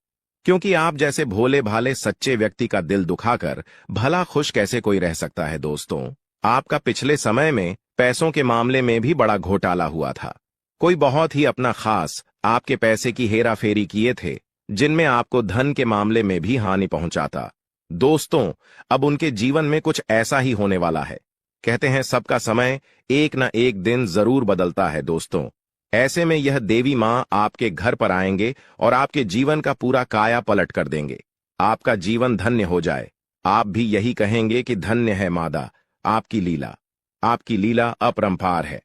क्योंकि आप जैसे भोले भाले सच्चे व्यक्ति का दिल दुखाकर भला खुश कैसे कोई रह सकता है दोस्तों। आपका पिछले समय में पैसों के मामले में भी बड़ा घोटाला हुआ था। कोई बहुत ही अपना खास आपके पैसे की हेरा फेरी किए थे, जिनमें आपको धन के मामले में भी हानि पहुंचाता। दोस्तों अब उनके जीवन में कुछ ऐसा ही होने वाला है। कहते हैं सबका समय एक न एक दिन जरूर बदलता है दोस्तों। ऐसे में यह देवी मां आपके घर पर आएंगे और आपके जीवन का पूरा काया पलट कर देंगे। आपका जीवन धन्य हो जाए। आप भी यही कहेंगे कि धन्य है मादा, आपकी लीला अपरंपार है।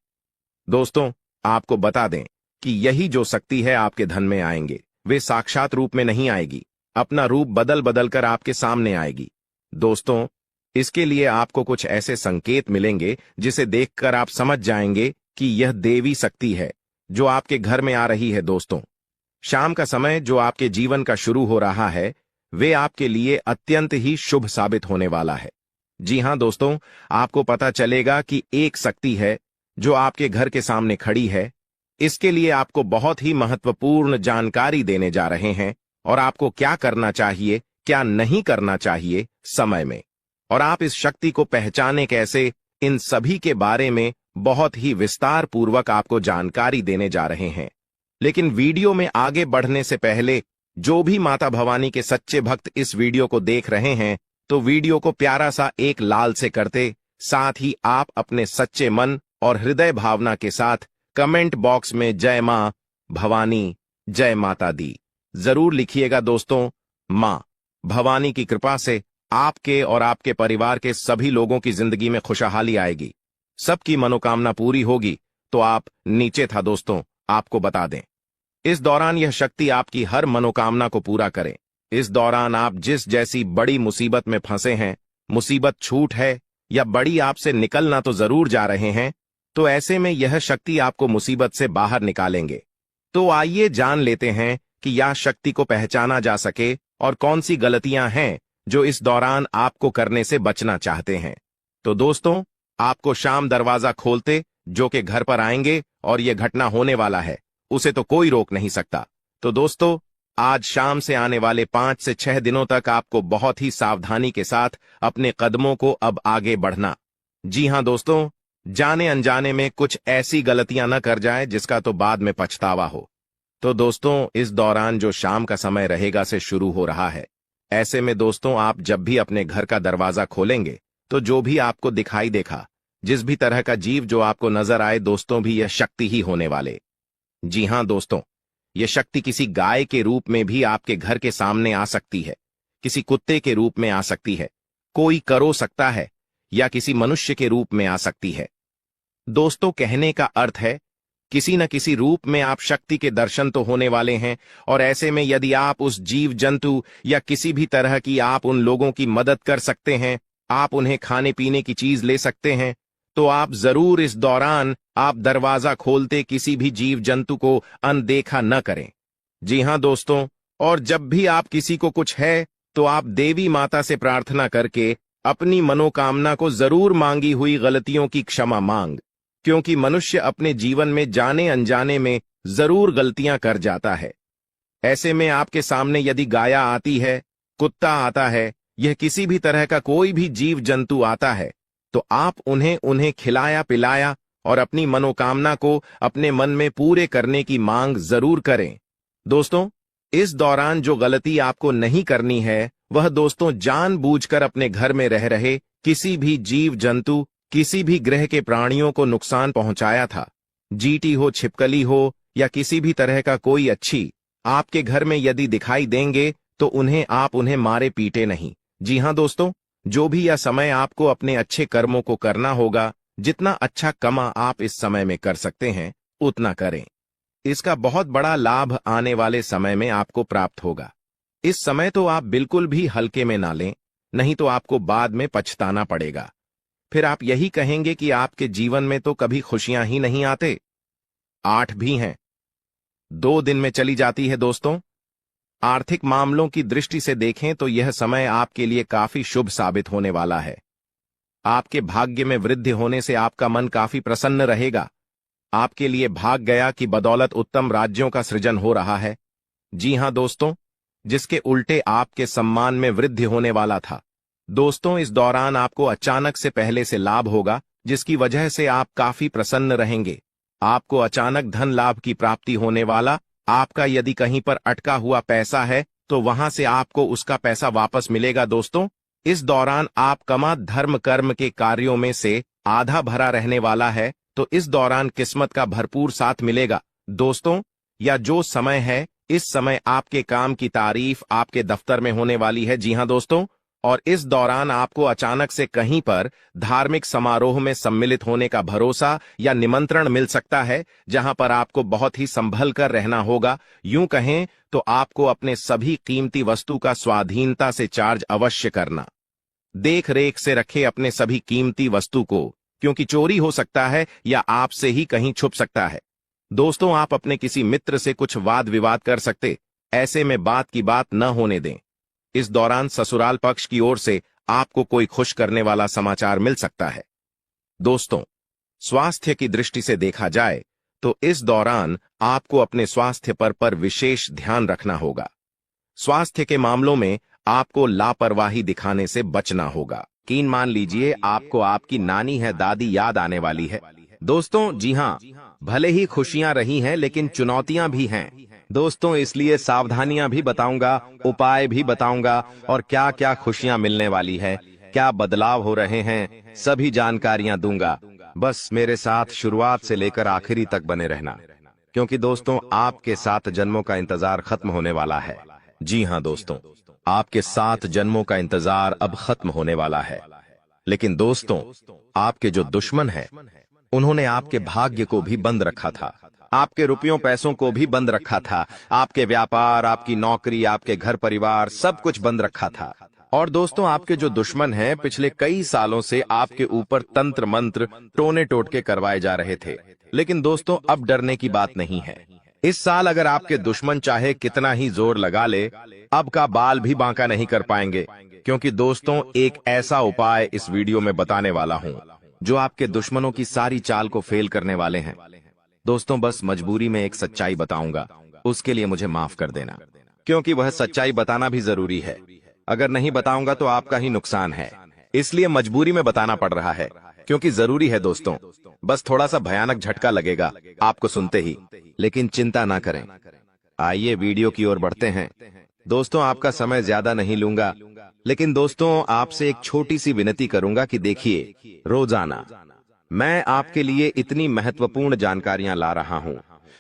दोस्तों आपको बता दें कि यही जो शक्ति है आपके धन में आएंगे, वे साक्षात रूप में नहीं आएगी, अपना रूप बदल बदल कर आपके सामने आएगी। दोस्तों इसके लिए आपको कुछ ऐसे संकेत मिलेंगे जिसे देखकर आप समझ जाएंगे कि यह देवी शक्ति है जो आपके घर में आ रही है। दोस्तों शाम का समय जो आपके जीवन का शुरू हो रहा है, वे आपके लिए अत्यंत ही शुभ साबित होने वाला है। जी हां दोस्तों, आपको पता चलेगा कि एक शक्ति है जो आपके घर के सामने खड़ी है। इसके लिए आपको बहुत ही महत्वपूर्ण जानकारी देने जा रहे हैं और आपको क्या करना चाहिए, क्या नहीं करना चाहिए समय में, और आप इस शक्ति को पहचाने कैसे, इन सभी के बारे में बहुत ही विस्तार पूर्वक आपको जानकारी देने जा रहे हैं। लेकिन वीडियो में आगे बढ़ने से पहले जो भी माता भवानी के सच्चे भक्त इस वीडियो को देख रहे हैं, तो वीडियो को प्यारा सा एक लाल से करते, साथ ही आप अपने सच्चे मन और हृदय भावना के साथ कमेंट बॉक्स में जय मां भवानी, जय माता दी जरूर लिखिएगा। दोस्तों मां भवानी की कृपा से आपके और आपके परिवार के सभी लोगों की जिंदगी में खुशहाली आएगी, सबकी मनोकामना पूरी होगी। तो आप नीचे था दोस्तों, आपको बता दें इस दौरान यह शक्ति आपकी हर मनोकामना को पूरा करे। इस दौरान आप जिस जैसी बड़ी मुसीबत में फंसे हैं, मुसीबत छूट है या बड़ी आपसे निकलना तो जरूर जा रहे हैं, तो ऐसे में यह शक्ति आपको मुसीबत से बाहर निकालेंगे। तो आइए जान लेते हैं कि यह शक्ति को पहचाना जा सके और कौन सी गलतियां हैं जो इस दौरान आपको करने से बचना चाहते हैं। तो दोस्तों आपको शाम दरवाजा खोलते जो कि घर पर आएंगे और यह घटना होने वाला है, उसे तो कोई रोक नहीं सकता। तो दोस्तों आज शाम से आने वाले 5 से 6 दिनों तक आपको बहुत ही सावधानी के साथ अपने कदमों को अब आगे बढ़ना। जी हां दोस्तों, जाने अनजाने में कुछ ऐसी गलतियां न कर जाए जिसका तो बाद में पछतावा हो। तो दोस्तों इस दौरान जो शाम का समय रहेगा से शुरू हो रहा है। ऐसे में दोस्तों आप जब भी अपने घर का दरवाजा खोलेंगे तो जो भी आपको दिखाई देखा, जिस भी तरह का जीव जो आपको नजर आए, दोस्तों भी यह शक्ति ही होने वाले। जी हां दोस्तों, यह शक्ति किसी गाय के रूप में भी आपके घर के सामने आ सकती है, किसी कुत्ते के रूप में आ सकती है, कोई करो सकता है, या किसी मनुष्य के रूप में आ सकती है। दोस्तों कहने का अर्थ है किसी न किसी रूप में आप शक्ति के दर्शन तो होने वाले हैं। और ऐसे में यदि आप उस जीव जंतु या किसी भी तरह की आप उन लोगों की मदद कर सकते हैं, आप उन्हें खाने पीने की चीज ले सकते हैं, तो आप जरूर इस दौरान आप दरवाजा खोलते किसी भी जीव जंतु को अनदेखा न करें। जी हां दोस्तों, और जब भी आप किसी को कुछ है तो आप देवी माता से प्रार्थना करके अपनी मनोकामना को जरूर मांगी हुई गलतियों की क्षमा मांग, क्योंकि मनुष्य अपने जीवन में जाने अनजाने में जरूर गलतियां कर जाता है। ऐसे में आपके सामने यदि गाया आती है, कुत्ता आता है, यह किसी भी तरह का कोई भी जीव जंतु आता है, तो आप उन्हें खिलाया पिलाया और अपनी मनोकामना को अपने मन में पूरे करने की मांग जरूर करें। दोस्तों इस दौरान जो गलती आपको नहीं करनी है वह दोस्तों जानबूझकर अपने घर में रह रहे किसी भी जीव जंतु, किसी भी ग्रह के प्राणियों को नुकसान पहुंचाया था। जीटी हो, छिपकली हो या किसी भी तरह का कोई अच्छी आपके घर में यदि दिखाई देंगे तो आप उन्हें मारे पीटे नहीं। जी हां दोस्तों, जो भी यह समय आपको अपने अच्छे कर्मों को करना होगा, जितना अच्छा कमा आप इस समय में कर सकते हैं उतना करें। इसका बहुत बड़ा लाभ आने वाले समय में आपको प्राप्त होगा। इस समय तो आप बिल्कुल भी हल्के में ना लें, नहीं तो आपको बाद में पछताना पड़ेगा। फिर आप यही कहेंगे कि आपके जीवन में तो कभी खुशियां ही नहीं आते। 8 भी हैं। 2 दिन में चली जाती है दोस्तों। आर्थिक मामलों की दृष्टि से देखें तो यह समय आपके लिए काफी शुभ साबित होने वाला है। आपके भाग्य में वृद्धि होने से आपका मन काफी प्रसन्न रहेगा। आपके लिए भाग गया कि बदौलत उत्तम राज्यों का सृजन हो रहा है। जी हां दोस्तों, जिसके उल्टे आपके सम्मान में वृद्धि होने वाला था। दोस्तों, इस दौरान आपको अचानक से पहले से लाभ होगा, जिसकी वजह से आप काफी प्रसन्न रहेंगे। आपको अचानक धन लाभ की प्राप्ति होने वाला। आपका यदि कहीं पर अटका हुआ पैसा है तो वहां से आपको उसका पैसा वापस मिलेगा। दोस्तों, इस दौरान आप कमा धर्म कर्म के कार्यों में से आधा भरा रहने वाला है, तो इस दौरान किस्मत का भरपूर साथ मिलेगा। दोस्तों, या जो समय है, इस समय आपके काम की तारीफ आपके दफ्तर में होने वाली है। जी हां दोस्तों, और इस दौरान आपको अचानक से कहीं पर धार्मिक समारोह में सम्मिलित होने का भरोसा या निमंत्रण मिल सकता है, जहां पर आपको बहुत ही संभल कर रहना होगा। यूं कहें तो आपको अपने सभी कीमती वस्तु का स्वाधीनता से चार्ज अवश्य करना। देख रेख से रखे अपने सभी कीमती वस्तु को, क्योंकि चोरी हो सकता है या आपसे ही कहीं छुप सकता है। दोस्तों, आप अपने किसी मित्र से कुछ वाद विवाद कर सकते, ऐसे में बात की बात न होने दें। इस दौरान ससुराल पक्ष की ओर से आपको कोई खुश करने वाला समाचार मिल सकता है। दोस्तों, स्वास्थ्य की दृष्टि से देखा जाए तो इस दौरान आपको अपने स्वास्थ्य पर विशेष ध्यान रखना होगा। स्वास्थ्य के मामलों में आपको लापरवाही दिखाने से बचना होगा। यकीन मान लीजिए आपको आपकी नानी है दादी याद आने वाली है। दोस्तों, जी हां, भले ही खुशियां रही हैं लेकिन चुनौतियां भी हैं। दोस्तों, इसलिए सावधानियां भी बताऊंगा, उपाय भी बताऊंगा और क्या क्या खुशियां मिलने वाली है, क्या बदलाव हो रहे हैं, सभी जानकारियां दूंगा। बस मेरे साथ शुरुआत से लेकर आखिरी तक बने रहना, क्योंकि दोस्तों आपके 7 जन्मों का इंतजार खत्म होने वाला है। जी हां दोस्तों, आपके 7 जन्मों का इंतजार अब खत्म होने वाला है। लेकिन दोस्तों, आपके जो दुश्मन हैं, उन्होंने आपके भाग्य को भी बंद रखा था, आपके रुपयों पैसों को भी बंद रखा था, आपके व्यापार, आपकी नौकरी, आपके घर परिवार, सब कुछ बंद रखा था। और दोस्तों, आपके जो दुश्मन हैं, पिछले कई सालों से आपके ऊपर तंत्र मंत्र टोने टोटके करवाए जा रहे थे। लेकिन दोस्तों, अब डरने की बात नहीं है। इस साल अगर आपके दुश्मन चाहे कितना ही जोर लगा ले, अब का बाल भी बांका नहीं कर पाएंगे, क्योंकि दोस्तों एक ऐसा उपाय इस वीडियो में बताने वाला हूं जो आपके दुश्मनों की सारी चाल को फेल करने वाले हैं। दोस्तों, बस मजबूरी में एक सच्चाई बताऊंगा, उसके लिए मुझे माफ कर देना, क्योंकि वह सच्चाई बताना भी जरूरी है। अगर नहीं बताऊंगा तो आपका ही नुकसान है, इसलिए मजबूरी में बताना पड़ रहा है, क्योंकि जरूरी है। दोस्तों, बस थोड़ा सा भयानक झटका लगेगा आपको सुनते ही, लेकिन चिंता ना करें। आइए वीडियो की ओर बढ़ते हैं। दोस्तों, आपका समय ज्यादा नहीं लूंगा, लेकिन दोस्तों आपसे एक छोटी सी विनती करूंगा कि देखिए, रोजाना मैं आपके लिए इतनी महत्वपूर्ण जानकारियां ला रहा हूं,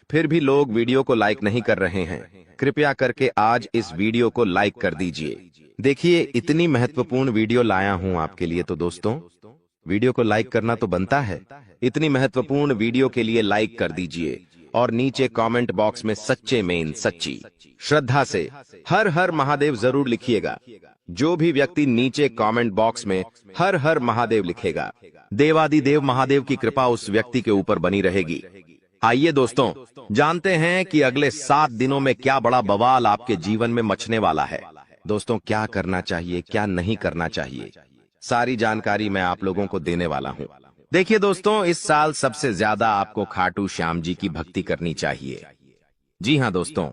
फिर भी लोग वीडियो को लाइक नहीं कर रहे हैं। कृपया करके आज इस वीडियो को लाइक कर दीजिए। देखिए, इतनी महत्वपूर्ण वीडियो लाया हूं आपके लिए, तो दोस्तों वीडियो को लाइक करना तो बनता है। इतनी महत्वपूर्ण वीडियो के लिए लाइक कर दीजिए और नीचे कमेंट बॉक्स में सच्चे मेन सच्ची श्रद्धा से हर हर महादेव जरूर लिखिएगा। जो भी व्यक्ति नीचे कमेंट बॉक्स में हर हर महादेव लिखेगा, देवादिदेव महादेव की कृपा उस व्यक्ति के ऊपर बनी रहेगी। आइए दोस्तों, जानते हैं कि अगले 7 दिनों में क्या बड़ा बवाल आपके जीवन में मचने वाला है। दोस्तों, क्या करना चाहिए, क्या नहीं करना चाहिए, सारी जानकारी मैं आप लोगों को देने वाला हूं। देखिए दोस्तों, इस साल सबसे ज्यादा आपको खाटू श्याम जी की भक्ति करनी चाहिए। जी हां दोस्तों,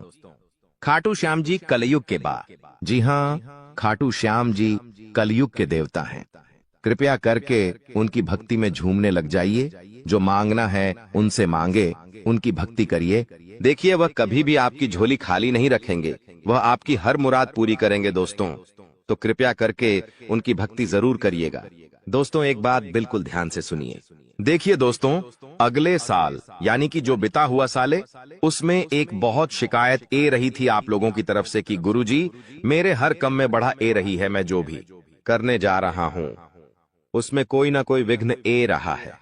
खाटू श्याम जी कलयुग के बाद, जी हां, खाटू श्याम जी कलयुग के देवता हैं। कृपया करके उनकी भक्ति में झूमने लग जाइए। जो मांगना है उनसे मांगे, उनकी भक्ति करिए। देखिए, वह कभी भी आपकी झोली खाली नहीं रखेंगे, वह आपकी हर मुराद पूरी करेंगे। दोस्तों, तो कृपया करके उनकी भक्ति जरूर करिएगा। दोस्तों, एक बात बिल्कुल ध्यान से सुनिए। देखिए दोस्तों, अगले साल यानी कि जो बिता हुआ साल है, उसमें एक बहुत शिकायत ए रही थी आप लोगों की तरफ से कि गुरुजी, मेरे हर काम में बढ़ा ए रही है, मैं जो भी करने जा रहा हूं उसमें कोई ना कोई विघ्न ए रहा है।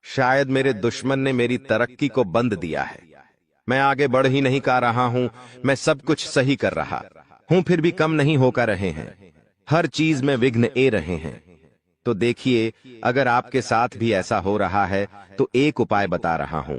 शायद मेरे दुश्मन ने मेरी तरक्की को बंद दिया है, मैं आगे बढ़ ही नहीं पा रहा हूं, मैं सब कुछ सही कर रहा हूं फिर भी कम नहीं होकर रहे हैं, हर चीज में विघ्न ए रहे हैं। तो देखिए, अगर आपके साथ भी ऐसा हो रहा है तो एक उपाय बता रहा हूं।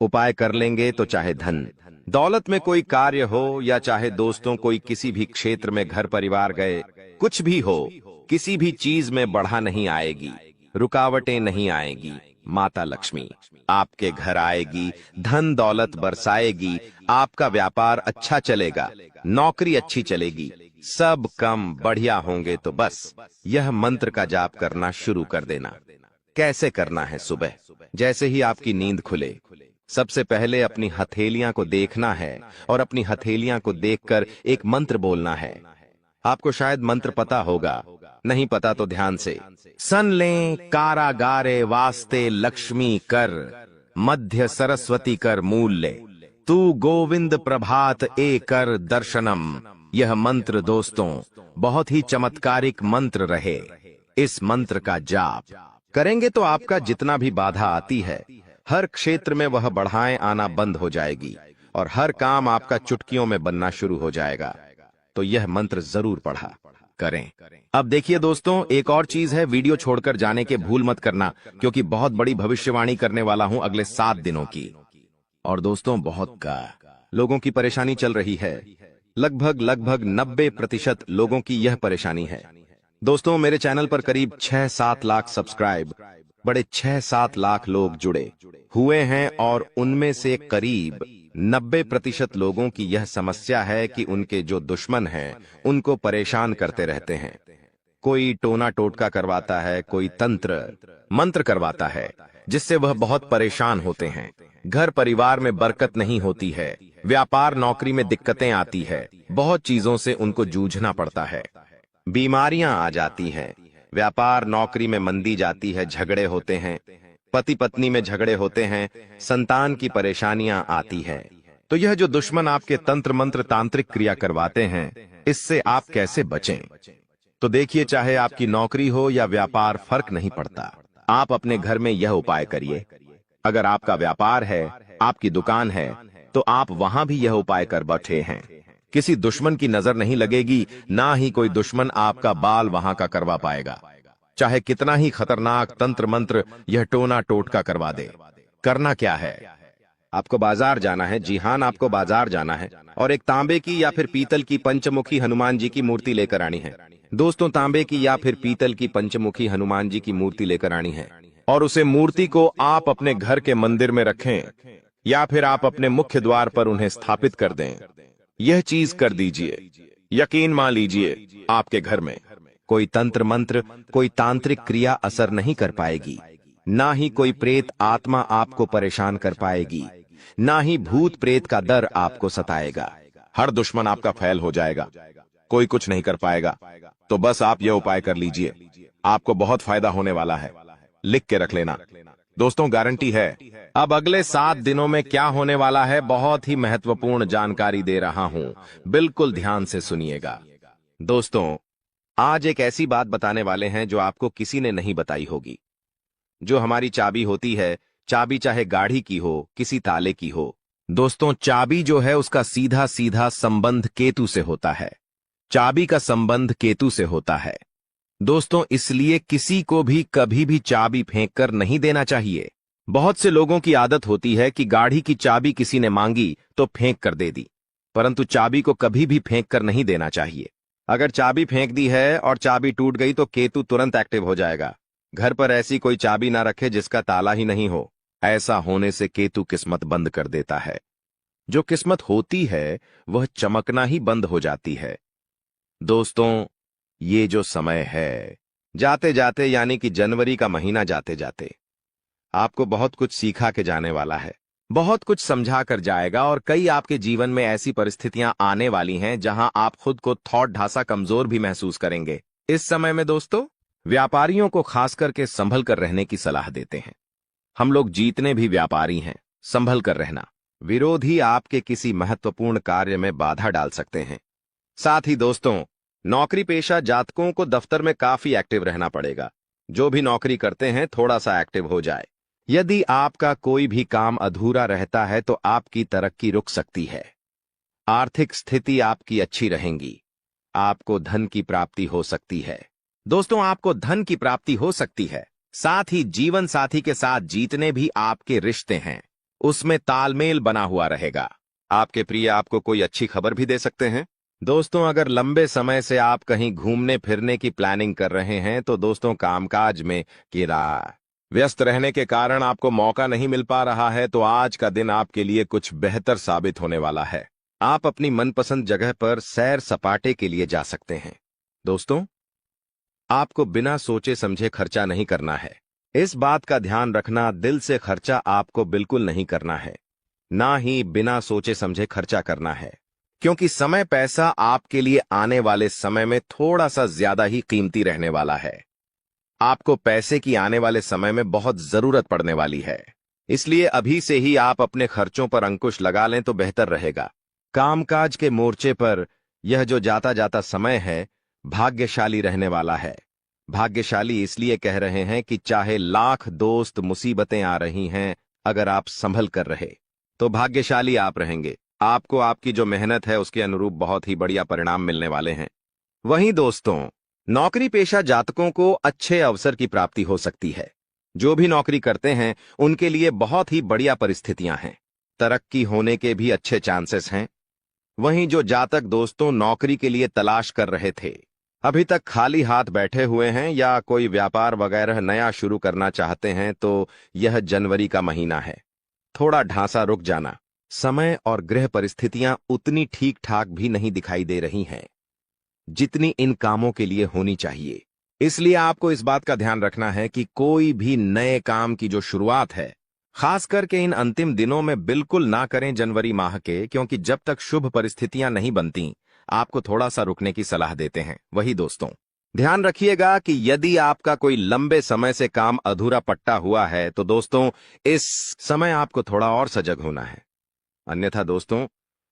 उपाय कर लेंगे तो चाहे धन दौलत में कोई कार्य हो या चाहे दोस्तों कोई किसी भी क्षेत्र में घर परिवार गए, कुछ भी हो, किसी भी चीज में बढ़ा नहीं आएगी, रुकावटें नहीं आएगी। माता लक्ष्मी आपके घर आएगी, धन दौलत बरसाएगी, आपका व्यापार अच्छा चलेगा, नौकरी अच्छी चलेगी, सब कम बढ़िया होंगे। तो बस यह मंत्र का जाप करना शुरू कर देना। कैसे करना है? सुबह जैसे ही आपकी नींद खुले, सबसे पहले अपनी हथेलियां को देखना है और अपनी हथेलियां को देखकर एक मंत्र बोलना है। आपको शायद मंत्र पता होगा, नहीं पता तो ध्यान से। सन लें कारागारे वास्ते लक्ष्मी कर, मध्य सरस्वती कर मूल्य, तू गोविंद प्रभात ए कर दर्शनम। यह मंत्र दोस्तों बहुत ही चमत्कारिक मंत्र रहे। इस मंत्र का जाप करेंगे तो आपका जितना भी बाधा आती है, हर क्षेत्र में वह बढ़ाएं आना बंद हो जाएगी और हर काम आपका चुटकियों में बनना शुरू हो जाएगा। तो यह मंत्र जरूर पढ़ा करें। अब देखिए दोस्तों, एक और चीज है, वीडियो छोड़कर जाने के भूल मत करना, क्योंकि बहुत बड़ी भविष्यवाणी करने वाला हूं अगले 7 दिनों की। और दोस्तों बहुत का लोगों की परेशानी चल रही है, लगभग 90% लोगों की यह परेशानी है। दोस्तों मेरे चैनल पर करीब 6-7 लाख सब्सक्राइब, बड़े 6-7 लाख लोग जुड़े हुए हैं और उनमें से करीब 90% लोगों की यह समस्या है कि उनके जो दुश्मन हैं उनको परेशान करते रहते हैं। कोई टोना टोटका करवाता है, कोई तंत्र मंत्र करवाता है, जिससे वह बहुत परेशान होते हैं। घर परिवार में बरकत नहीं होती है, व्यापार नौकरी में दिक्कतें आती है, बहुत चीजों से उनको जूझना पड़ता है, बीमारियां आ जाती हैं, व्यापार नौकरी में मंदी जाती है, झगड़े होते हैं, पति पत्नी में झगड़े होते हैं, संतान की परेशानियां आती है। तो यह जो दुश्मन आपके तंत्र मंत्र तांत्रिक क्रिया करवाते हैं, इससे आप कैसे बचें? तो देखिए, चाहे आपकी नौकरी हो या व्यापार, फर्क नहीं पड़ता, आप अपने घर में यह उपाय करिए। अगर आपका व्यापार है, आपकी दुकान है, तो आप वहां भी यह उपाय कर बैठे हैं। किसी दुश्मन की नजर नहीं लगेगी, ना ही कोई दुश्मन आपका बाल वहां का करवा पाएगा, चाहे कितना ही खतरनाक तंत्र मंत्र यह टोना टोटका करवा दे। करना क्या है? आपको बाजार जाना है। जी हां, आपको बाजार जाना है और एक तांबे की या फिर पीतल की पंचमुखी हनुमान जी की मूर्ति लेकर आनी है। दोस्तों तांबे की या फिर पीतल की पंचमुखी हनुमान जी की मूर्ति लेकर आनी है और उसे मूर्ति को आप अपने घर के मंदिर में रखें या फिर आप अपने मुख्य द्वार पर उन्हें स्थापित कर दें। यह चीज कर दीजिए, यकीन मान लीजिए आपके घर में कोई तंत्र मंत्र, कोई तांत्रिक क्रिया असर नहीं कर पाएगी, ना ही कोई प्रेत आत्मा आपको परेशान कर पाएगी, ना ही भूत प्रेत का डर आपको सताएगा। हर दुश्मन आपका फैल हो जाएगा, कोई कुछ नहीं कर पाएगा। तो बस आप यह उपाय कर लीजिए, आपको बहुत फायदा होने वाला है। लिख के रख लेना दोस्तों, गारंटी है। अब अगले 7 दिनों में क्या होने वाला है, बहुत ही महत्वपूर्ण जानकारी दे रहा हूं, बिल्कुल ध्यान से सुनिएगा। दोस्तों आज एक ऐसी बात बताने वाले हैं जो आपको किसी ने नहीं बताई होगी। जो हमारी चाबी होती है, चाबी चाहे गाड़ी की हो, किसी ताले की हो, दोस्तों चाबी जो है उसका सीधा सीधा संबंध केतु से होता है। चाबी का संबंध केतु से होता है दोस्तों, इसलिए किसी को भी कभी भी चाबी फेंक कर नहीं देना चाहिए। बहुत से लोगों की आदत होती है कि गाड़ी की चाबी किसी ने मांगी तो फेंक कर दे दी, परंतु चाबी को कभी भी फेंक कर नहीं देना चाहिए। अगर चाबी फेंक दी है और चाबी टूट गई तो केतु तुरंत एक्टिव हो जाएगा। घर पर ऐसी कोई चाबी ना रखे जिसका ताला ही नहीं हो, ऐसा होने से केतु किस्मत बंद कर देता है। जो किस्मत होती है वह चमकना ही बंद हो जाती है। दोस्तों ये जो समय है, जाते जाते यानी कि जनवरी का महीना जाते जाते आपको बहुत कुछ सिखा के जाने वाला है, बहुत कुछ समझा कर जाएगा और कई आपके जीवन में ऐसी परिस्थितियां आने वाली हैं जहां आप खुद को थोड़ा ढासा कमजोर भी महसूस करेंगे। इस समय में दोस्तों व्यापारियों को खास करके संभल कर रहने की सलाह देते हैं। हम लोग जीतने भी व्यापारी हैं, संभल कर रहना। विरोधी आपके किसी महत्वपूर्ण कार्य में बाधा डाल सकते हैं। साथ ही दोस्तों नौकरी पेशा जातकों को दफ्तर में काफी एक्टिव रहना पड़ेगा। जो भी नौकरी करते हैं थोड़ा सा एक्टिव हो जाए। यदि आपका कोई भी काम अधूरा रहता है तो आपकी तरक्की रुक सकती है। आर्थिक स्थिति आपकी अच्छी रहेगी, आपको धन की प्राप्ति हो सकती है। दोस्तों आपको धन की प्राप्ति हो सकती है, साथ ही जीवन साथी के साथ जीतने भी आपके रिश्ते हैं। उसमें तालमेल बना हुआ रहेगा। आपके प्रिय आपको कोई अच्छी खबर भी दे सकते हैं। दोस्तों, अगर लंबे समय से आप कहीं घूमने फिरने की प्लानिंग कर रहे हैं तो दोस्तों कामकाज में कीड़ा व्यस्त रहने के कारण आपको मौका नहीं मिल पा रहा है, तो आज का दिन आपके लिए कुछ बेहतर साबित होने वाला है। आप अपनी मनपसंद जगह पर सैर सपाटे के लिए जा सकते हैं। दोस्तों, आपको बिना सोचे समझे खर्चा नहीं करना है। इस बात का ध्यान रखना, दिल से खर्चा आपको बिल्कुल नहीं करना है, ना ही बिना सोचे समझे खर्चा करना है, क्योंकि समय पैसा आपके लिए आने वाले समय में थोड़ा सा ज्यादा ही कीमती रहने वाला है। आपको पैसे की आने वाले समय में बहुत जरूरत पड़ने वाली है, इसलिए अभी से ही आप अपने खर्चों पर अंकुश लगा लें तो बेहतर रहेगा। कामकाज के मोर्चे पर यह जो जाता जाता समय है भाग्यशाली रहने वाला है। भाग्यशाली इसलिए कह रहे हैं कि चाहे लाख दोस्त मुसीबतें आ रही हैं, अगर आप संभल कर रहे तो भाग्यशाली आप रहेंगे। आपको आपकी जो मेहनत है उसके अनुरूप बहुत ही बढ़िया परिणाम मिलने वाले हैं। वहीं दोस्तों, नौकरी पेशा जातकों को अच्छे अवसर की प्राप्ति हो सकती है। जो भी नौकरी करते हैं उनके लिए बहुत ही बढ़िया परिस्थितियां हैं, तरक्की होने के भी अच्छे चांसेस हैं। वहीं जो जातक दोस्तों नौकरी के लिए तलाश कर रहे थे, अभी तक खाली हाथ बैठे हुए हैं या कोई व्यापार वगैरह नया शुरू करना चाहते हैं, तो यह जनवरी का महीना है। थोड़ा ढांसा रुक जाना। समय और गृह परिस्थितियां उतनी ठीक ठाक भी नहीं दिखाई दे रही हैं जितनी इन कामों के लिए होनी चाहिए। इसलिए आपको इस बात का ध्यान रखना है कि कोई भी नए काम की जो शुरुआत है, खास करके इन अंतिम दिनों में बिल्कुल ना करें जनवरी माह के, क्योंकि जब तक शुभ परिस्थितियां नहीं बनती आपको थोड़ा सा रुकने की सलाह देते हैं। वही दोस्तों, ध्यान रखिएगा कि यदि आपका कोई लंबे समय से काम अधूरा पट्टा हुआ है तो दोस्तों इस समय आपको थोड़ा और सजग होना है। अन्यथा दोस्तों,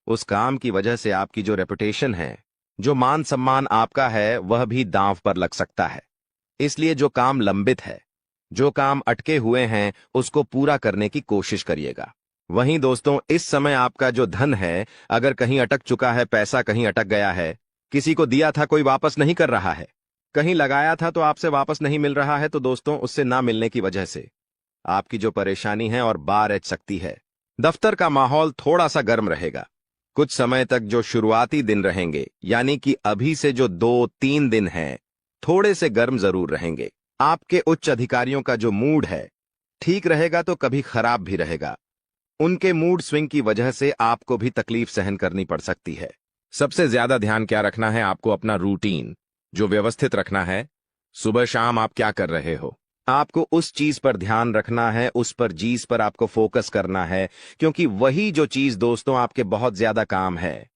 उस काम की वजह से आपकी जो रेपुटेशन है, जो मान सम्मान आपका है, वह भी दांव पर लग सकता है। इसलिए जो काम लंबित है, जो काम अटके हुए हैं, उसको पूरा करने की कोशिश करिएगा। वहीं दोस्तों, इस समय आपका जो धन है, अगर कहीं अटक चुका है, पैसा कहीं अटक गया है, किसी को दिया था कोई वापस नहीं कर रहा है, कहीं लगाया था तो आपसे वापस नहीं मिल रहा है, तो दोस्तों उससे ना मिलने की वजह से आपकी जो परेशानी है और बार ऐच सकती है। दफ्तर का माहौल थोड़ा सा गर्म रहेगा। कुछ समय तक जो शुरुआती दिन रहेंगे, यानी कि अभी से जो 2-3 दिन हैं, थोड़े से गर्म जरूर रहेंगे। आपके उच्च अधिकारियों का जो मूड है ठीक रहेगा तो कभी खराब भी रहेगा। उनके मूड स्विंग की वजह से आपको भी तकलीफ सहन करनी पड़ सकती है। सबसे ज्यादा ध्यान क्या रखना है, आपको अपना रूटीन जो व्यवस्थित रखना है। सुबह शाम आप क्या कर रहे हो, आपको उस चीज पर ध्यान रखना है, उस पर चीज पर आपको फोकस करना है, क्योंकि वही जो चीज दोस्तों आपके बहुत ज्यादा काम है।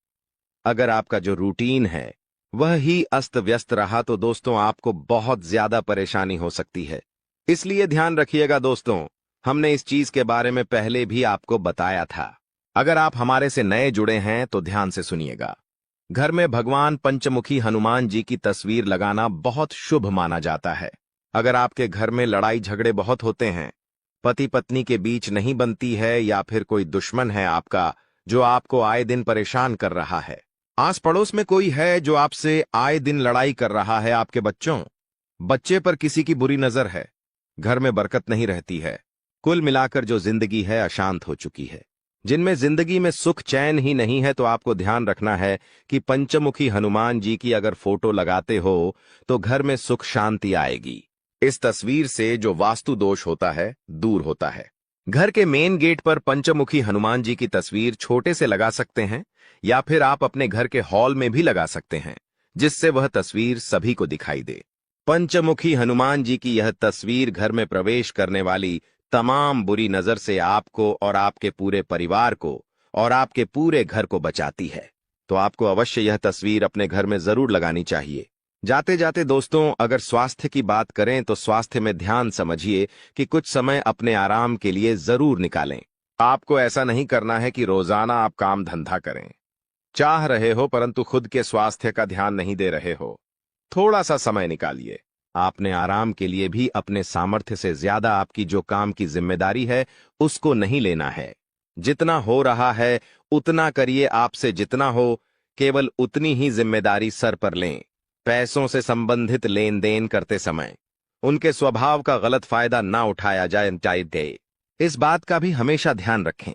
अगर आपका जो रूटीन है वह ही अस्त व्यस्त रहा तो दोस्तों आपको बहुत ज्यादा परेशानी हो सकती है। इसलिए ध्यान रखिएगा दोस्तों, हमने इस चीज के बारे में पहले भी आपको बताया था। अगर आप हमारे से नए जुड़े हैं तो ध्यान से सुनिएगा। घर में भगवान पंचमुखी हनुमान जी की तस्वीर लगाना बहुत शुभ माना जाता है। अगर आपके घर में लड़ाई झगड़े बहुत होते हैं, पति पत्नी के बीच नहीं बनती है, या फिर कोई दुश्मन है आपका जो आपको आए दिन परेशान कर रहा है, आस पड़ोस में कोई है जो आपसे आए दिन लड़ाई कर रहा है, आपके बच्चे पर किसी की बुरी नजर है, घर में बरकत नहीं रहती है, कुल मिलाकर जो जिंदगी है अशांत हो चुकी है, जिनमें जिंदगी में सुख चैन ही नहीं है, तो आपको ध्यान रखना है कि पंचमुखी हनुमान जी की अगर फोटो लगाते हो तो घर में सुख शांति आएगी। इस तस्वीर से जो वास्तु दोष होता है दूर होता है। घर के मेन गेट पर पंचमुखी हनुमान जी की तस्वीर छोटे से लगा सकते हैं, या फिर आप अपने घर के हॉल में भी लगा सकते हैं, जिससे वह तस्वीर सभी को दिखाई दे। पंचमुखी हनुमान जी की यह तस्वीर घर में प्रवेश करने वाली तमाम बुरी नजर से आपको और आपके पूरे परिवार को और आपके पूरे घर को बचाती है। तो आपको अवश्य यह तस्वीर अपने घर में जरूर लगानी चाहिए। जाते जाते दोस्तों, अगर स्वास्थ्य की बात करें तो स्वास्थ्य में ध्यान समझिए कि कुछ समय अपने आराम के लिए जरूर निकालें। आपको ऐसा नहीं करना है कि रोजाना आप काम धंधा करें, चाह रहे हो परंतु खुद के स्वास्थ्य का ध्यान नहीं दे रहे हो। थोड़ा सा समय निकालिए। आपने आराम के लिए भी अपने सामर्थ्य से ज्यादा आपकी जो काम की जिम्मेदारी है उसको नहीं लेना है। जितना हो रहा है उतना करिए, आपसे जितना हो केवल उतनी ही जिम्मेदारी सर पर लें। पैसों से संबंधित लेन देन करते समय उनके स्वभाव का गलत फायदा ना उठाया जाए। इस बात का भी हमेशा ध्यान रखें।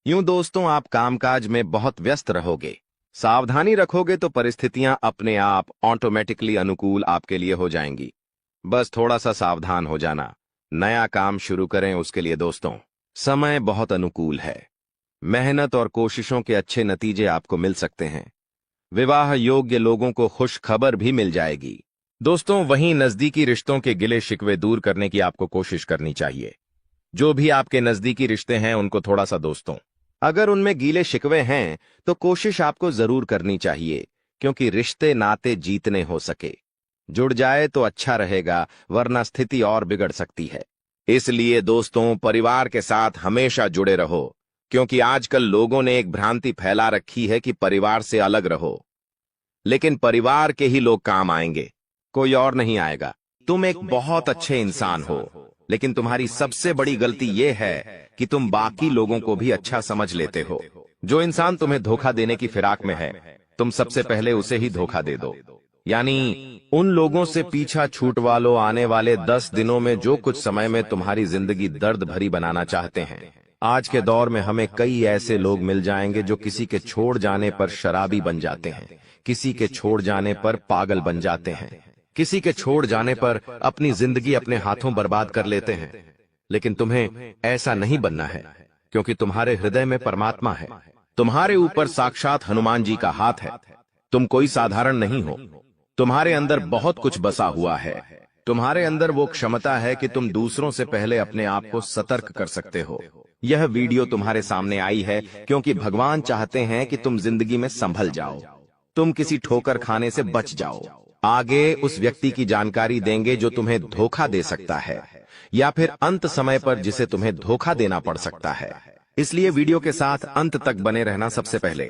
यूं दोस्तों, आप कामकाज में बहुत व्यस्त रहोगे। सावधानी रखोगे तो परिस्थितियां अपने आप ऑटोमेटिकली अनुकूल आपके लिए हो जाएंगी। बस थोड़ा सा सावधान हो जाना। नया काम शुरू करें उसके लिए दोस्तों समय बहुत अनुकूल है। मेहनत और कोशिशों के अच्छे नतीजे आपको मिल सकते हैं। विवाह योग्य लोगों को खुश खबर भी मिल जाएगी। दोस्तों, वहीं नजदीकी रिश्तों के गिले शिकवे दूर करने की आपको कोशिश करनी चाहिए। जो भी आपके नजदीकी रिश्ते हैं उनको थोड़ा सा दोस्तों, अगर उनमें गीले शिकवे हैं तो कोशिश आपको जरूर करनी चाहिए, क्योंकि रिश्ते नाते जीतने हो सके। जुड़ जाए तो अच्छा रहेगा, वरना स्थिति और बिगड़ सकती है। इसलिए दोस्तों, परिवार के साथ हमेशा जुड़े रहो, क्योंकि आजकल लोगों ने एक भ्रांति फैला रखी है कि परिवार से अलग रहो, लेकिन परिवार के ही लोग काम आएंगे, कोई और नहीं आएगा। तुम एक बहुत अच्छे इंसान हो, लेकिन तुम्हारी सबसे बड़ी गलती यह है कि तुम बाकी लोगों को भी अच्छा समझ लेते हो। जो इंसान तुम्हें धोखा देने की फिराक में है, तुम सबसे पहले उसे ही धोखा दे दो। यानी उन लोगों से पीछा छूटवा लो। आने वाले 10 दिनों में जो कुछ समय में तुम्हारी जिंदगी दर्द भरी बनाना चाहते हैं। आज के दौर में हमें कई ऐसे लोग मिल जाएंगे जो किसी के छोड़ जाने पर शराबी बन जाते हैं, किसी के छोड़ जाने पर पागल बन जाते हैं, किसी के छोड़ जाने पर अपनी जिंदगी अपने हाथों बर्बाद कर लेते हैं। लेकिन तुम्हें ऐसा नहीं बनना है, क्योंकि तुम्हारे हृदय में परमात्मा है। तुम्हारे ऊपर साक्षात हनुमान जी का हाथ है। तुम कोई साधारण नहीं हो। तुम्हारे अंदर बहुत कुछ बसा हुआ है। तुम्हारे अंदर वो क्षमता है कि तुम दूसरों से पहले अपने आप को सतर्क कर सकते हो। यह वीडियो तुम्हारे सामने आई है क्योंकि भगवान चाहते हैं कि तुम जिंदगी में संभल जाओ, तुम किसी ठोकर खाने से बच जाओ। आगे उस व्यक्ति की जानकारी देंगे जो तुम्हें धोखा दे सकता है, या फिर अंत समय पर जिसे तुम्हें धोखा देना पड़ सकता है। इसलिए वीडियो के साथ अंत तक बने रहना। सबसे पहले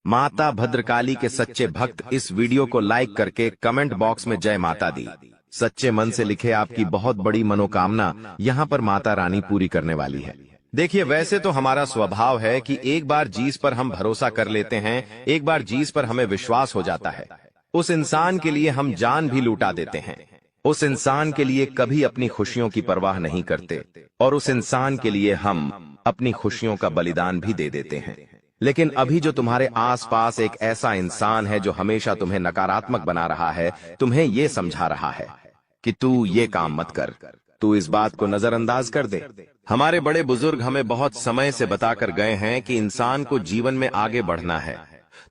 माता भद्रकाली के सच्चे भक्त इस वीडियो को लाइक करके कमेंट बॉक्स में जय माता दी सच्चे मन से लिखे। आपकी बहुत बड़ी मनोकामना यहाँ पर माता रानी पूरी करने वाली है। देखिए, वैसे तो हमारा स्वभाव है कि एक बार जिस पर हम भरोसा कर लेते हैं, एक बार जिस पर हमें विश्वास हो जाता है, उस इंसान के लिए हम जान भी लूटा देते हैं। उस इंसान के लिए कभी अपनी खुशियों की परवाह नहीं करते, और उस इंसान के लिए हम अपनी खुशियों का बलिदान भी दे देते हैं। लेकिन अभी जो तुम्हारे आसपास एक ऐसा इंसान है जो हमेशा तुम्हें नकारात्मक बना रहा है, तुम्हें ये समझा रहा है कि तू ये काम मत कर, तू इस बात को नजरअंदाज कर दे। हमारे बड़े बुजुर्ग हमें बहुत समय से बताकर गए हैं कि इंसान को जीवन में आगे बढ़ना है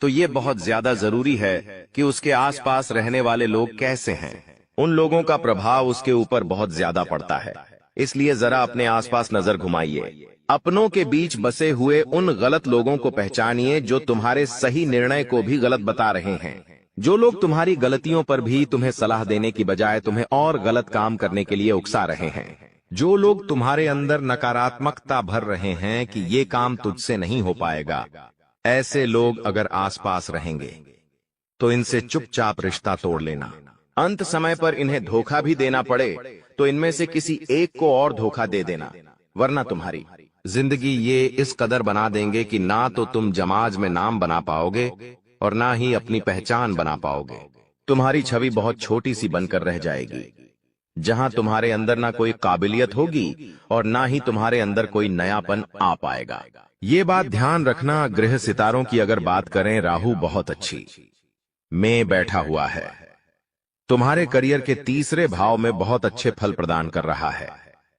तो ये बहुत ज्यादा जरूरी है कि उसके आसपास रहने वाले लोग कैसे हैं। उन लोगों का प्रभाव उसके ऊपर बहुत ज्यादा पड़ता है। इसलिए जरा अपने आसपास नजर घुमाइए। अपनों के बीच बसे हुए उन गलत लोगों को पहचानिए जो तुम्हारे सही निर्णय को भी गलत बता रहे हैं। जो लोग तुम्हारी गलतियों पर भी तुम्हें सलाह देने की बजाय तुम्हें और गलत काम करने के लिए उकसा रहे हैं। जो लोग तुम्हारे अंदर नकारात्मकता भर रहे हैं कि ये काम तुझसे नहीं हो पाएगा, ऐसे लोग अगर आसपास रहेंगे तो इनसे चुपचाप रिश्ता तोड़ लेना। अंत समय पर इन्हें धोखा भी देना पड़े तो इनमें से किसी एक को और धोखा दे देना, वरना तुम्हारी जिंदगी ये इस कदर बना देंगे कि ना तो तुम समाज में नाम बना पाओगे और ना ही अपनी पहचान बना पाओगे। तुम्हारी छवि बहुत छोटी सी बनकर रह जाएगी, जहां तुम्हारे अंदर ना कोई काबिलियत होगी और ना ही तुम्हारे अंदर कोई नयापन आ पाएगा। ये बात ध्यान रखना। गृह सितारों की अगर बात करें, राहु बहुत अच्छी में बैठा हुआ है। तुम्हारे करियर के तीसरे भाव में बहुत अच्छे फल प्रदान कर रहा है।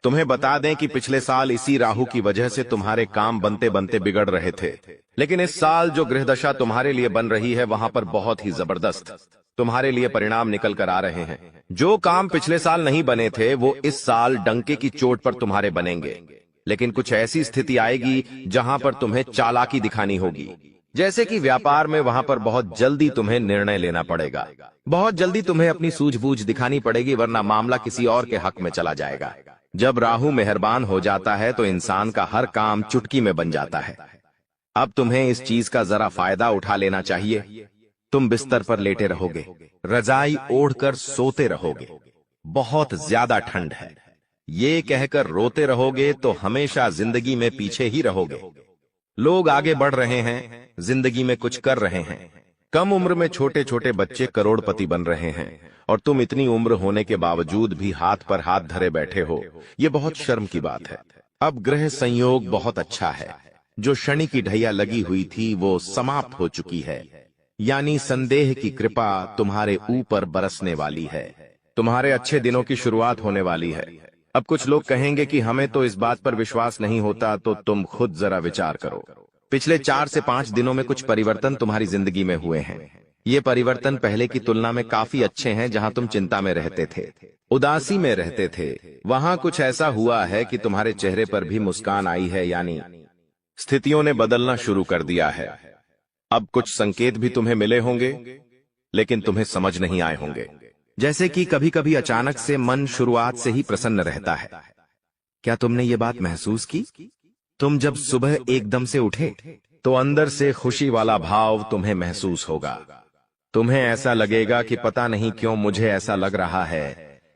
तुम्हें बता दें कि पिछले साल इसी राहु की वजह से तुम्हारे काम बनते बनते बिगड़ रहे थे, लेकिन इस साल जो गृह दशा तुम्हारे लिए बन रही है वहां पर बहुत ही जबरदस्त तुम्हारे लिए परिणाम निकल कर आ रहे हैं। जो काम पिछले साल नहीं बने थे वो इस साल डंके की चोट पर तुम्हारे बनेंगे। लेकिन कुछ ऐसी स्थिति आएगी जहां पर तुम्हें चालाकी दिखानी होगी। जैसे कि व्यापार में, वहां पर बहुत जल्दी तुम्हें निर्णय लेना पड़ेगा। बहुत जल्दी तुम्हें अपनी सूझबूझ दिखानी पड़ेगी, वरना मामला किसी और के हक में चला जाएगा। जब राहु मेहरबान हो जाता है तो इंसान का हर काम चुटकी में बन जाता है। अब तुम्हें इस चीज का जरा फायदा उठा लेना चाहिए। तुम बिस्तर पर लेटे रहोगे, रजाई ओढ़कर सोते रहोगे। बहुत ज्यादा ठंड है, ये कहकर रोते रहोगे तो हमेशा जिंदगी में पीछे ही रहोगे। लोग आगे बढ़ रहे हैं, जिंदगी में कुछ कर रहे हैं। कम उम्र में छोटे छोटे बच्चे करोड़पति बन रहे हैं, और तुम इतनी उम्र होने के बावजूद भी हाथ पर हाथ धरे बैठे हो। ये बहुत शर्म की बात है। अब ग्रह संयोग बहुत अच्छा है। जो शनि की ढैया लगी हुई थी वो समाप्त हो चुकी है, यानी संदेह की कृपा तुम्हारे ऊपर बरसने वाली है। तुम्हारे अच्छे दिनों की शुरुआत होने वाली है। अब कुछ लोग कहेंगे कि हमें तो इस बात पर विश्वास नहीं होता, तो तुम खुद जरा विचार करो। पिछले 4 से 5 दिनों में कुछ परिवर्तन तुम्हारी जिंदगी में हुए हैं। ये परिवर्तन पहले की तुलना में काफी अच्छे हैं। जहां तुम चिंता में रहते थे, उदासी में रहते थे, वहां कुछ ऐसा हुआ है कि तुम्हारे चेहरे पर भी मुस्कान आई है, यानी स्थितियों ने बदलना शुरू कर दिया है। अब कुछ संकेत भी तुम्हें मिले होंगे, लेकिन तुम्हें समझ नहीं आए होंगे। जैसे कि कभी कभी अचानक से मन शुरुआत से ही प्रसन्न रहता है। क्या तुमने ये बात महसूस की? तुम जब सुबह एकदम से उठे तो अंदर से खुशी वाला भाव तुम्हें महसूस होगा। तुम्हें ऐसा लगेगा कि पता नहीं क्यों मुझे ऐसा लग रहा है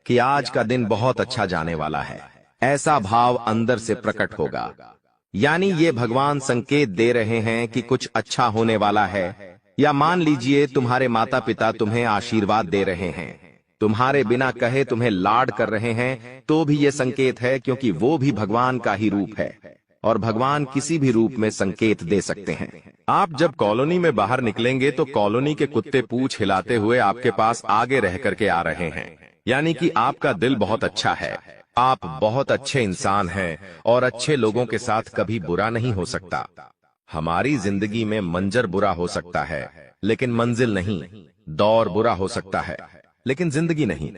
कि आज का दिन बहुत अच्छा जाने वाला है। ऐसा भाव अंदर से प्रकट होगा, यानी ये भगवान संकेत दे रहे हैं कि कुछ अच्छा होने वाला है। या मान लीजिए तुम्हारे माता पिता तुम्हें आशीर्वाद दे रहे हैं, तुम्हारे बिना कहे तुम्हें लाड कर रहे हैं, तो भी ये संकेत है, क्योंकि वो भी भगवान का ही रूप है और भगवान किसी भी रूप में संकेत दे सकते हैं। आप जब कॉलोनी में बाहर निकलेंगे तो कॉलोनी के कुत्ते पूंछ हिलाते हुए आपके पास आगे रह करके आ रहे हैं, यानी कि आपका दिल बहुत अच्छा है। आप बहुत अच्छे इंसान हैं और अच्छे लोगों के साथ कभी बुरा नहीं हो सकता। हमारी जिंदगी में मंजर बुरा हो सकता है, लेकिन मंजिल नहीं। दौर बुरा हो सकता है, लेकिन जिंदगी नहीं।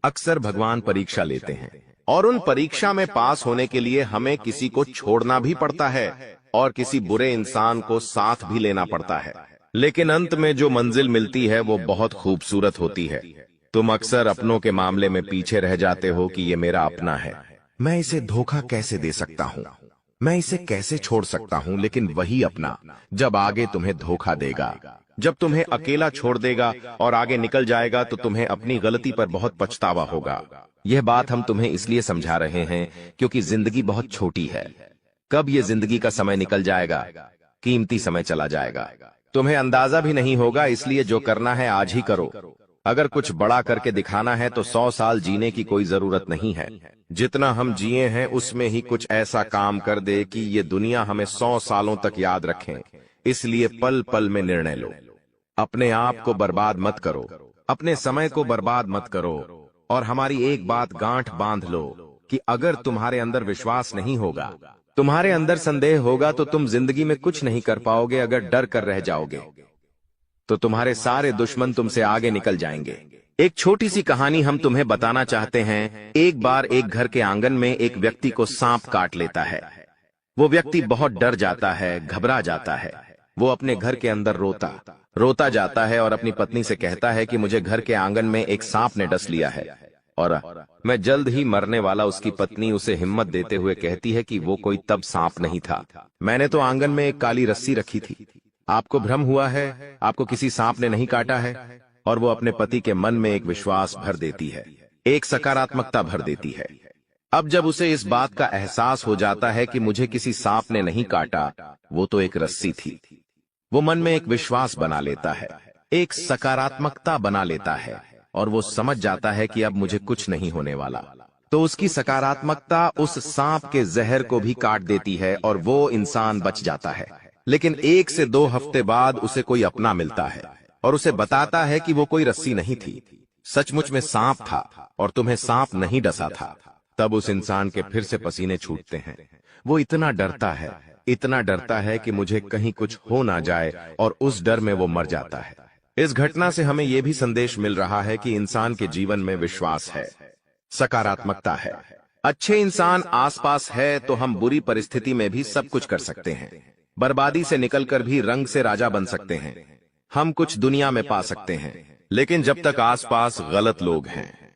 अक्सर भगवान परीक्षा लेते हैं और उन परीक्षा में पास होने के लिए हमें किसी को छोड़ना भी पड़ता है और किसी बुरे इंसान को साथ भी लेना पड़ता है, लेकिन अंत में जो मंजिल मिलती है वो बहुत खूबसूरत होती है। तुम अक्सर अपनों के मामले में पीछे रह जाते हो कि ये मेरा अपना है, मैं इसे धोखा कैसे दे सकता हूँ, मैं इसे कैसे छोड़ सकता हूँ। लेकिन वही अपना जब आगे तुम्हें धोखा देगा, जब तुम्हें अकेला छोड़ देगा और आगे निकल जाएगा, तो तुम्हें अपनी गलती पर बहुत पछतावा होगा। यह बात हम तुम्हें इसलिए समझा रहे हैं क्योंकि जिंदगी बहुत छोटी है। कब ये जिंदगी का समय निकल जाएगा, कीमती समय चला जाएगा, तुम्हें अंदाजा भी नहीं होगा। इसलिए जो करना है आज ही करो। अगर कुछ बड़ा करके दिखाना है तो 100 साल जीने की कोई जरूरत नहीं है। जितना हम जिए हैं उसमें ही कुछ ऐसा काम कर दे कि ये दुनिया हमें 100 सालों तक याद रखें। इसलिए पल पल में निर्णय लो। अपने आप को बर्बाद मत करो, अपने समय को बर्बाद मत करो। और हमारी एक बात गांठ बांध लो कि अगर तुम्हारे अंदर विश्वास नहीं होगा, तुम्हारे अंदर संदेह होगा, तो तुम जिंदगी में कुछ नहीं कर पाओगे। अगर डर कर रह जाओगे तो तुम्हारे सारे दुश्मन तुमसे आगे निकल जाएंगे। एक छोटी सी कहानी हम तुम्हें बताना चाहते हैं। एक बार एक घर के आंगन में एक व्यक्ति को सांप काट लेता है। वो व्यक्ति बहुत डर जाता है, घबरा जाता है। वो अपने घर के अंदर रोता जाता है और अपनी पत्नी से कहता है कि मुझे घर के आंगन में एक सांप ने डस लिया है और मैं जल्द ही मरने वाला। उसकी पत्नी उसे हिम्मत देते हुए कहती है कि वो कोई तब सांप नहीं था, मैंने तो आंगन में एक काली रस्सी रखी थी। आपको भ्रम हुआ है, आपको किसी सांप ने नहीं काटा है। और वो अपने पति के मन में एक विश्वास भर देती है, एक सकारात्मकता भर देती है। अब जब उसे इस बात का एहसास हो जाता है कि मुझे किसी सांप ने नहीं काटा, वो तो एक रस्सी थी, वो मन में एक विश्वास बना लेता है, एक सकारात्मकता बना लेता है और वो समझ जाता है कि अब मुझे कुछ नहीं होने वाला। तो उसकी सकारात्मकता उस सांप के जहर को भी काट देती है और वो इंसान बच जाता है। लेकिन 1 से 2 हफ्ते बाद उसे कोई अपना मिलता है और उसे बताता है कि वो कोई रस्सी नहीं थी, सचमुच में सांप था और तुम्हें सांप नहीं डसा था। तब उस इंसान के फिर से पसीने छूटते हैं। वो इतना डरता है कि मुझे कहीं कुछ हो ना जाए और उस डर में वो मर जाता है। इस घटना से हमें यह भी संदेश मिल रहा है कि इंसान के जीवन में विश्वास है, सकारात्मकता है, अच्छे इंसान आसपास है तो हम बुरी परिस्थिति में भी सब कुछ कर सकते हैं। बर्बादी से निकलकर भी रंग से राजा बन सकते हैं। हम कुछ दुनिया में पा सकते हैं, लेकिन जब तक आसपास गलत लोग हैं,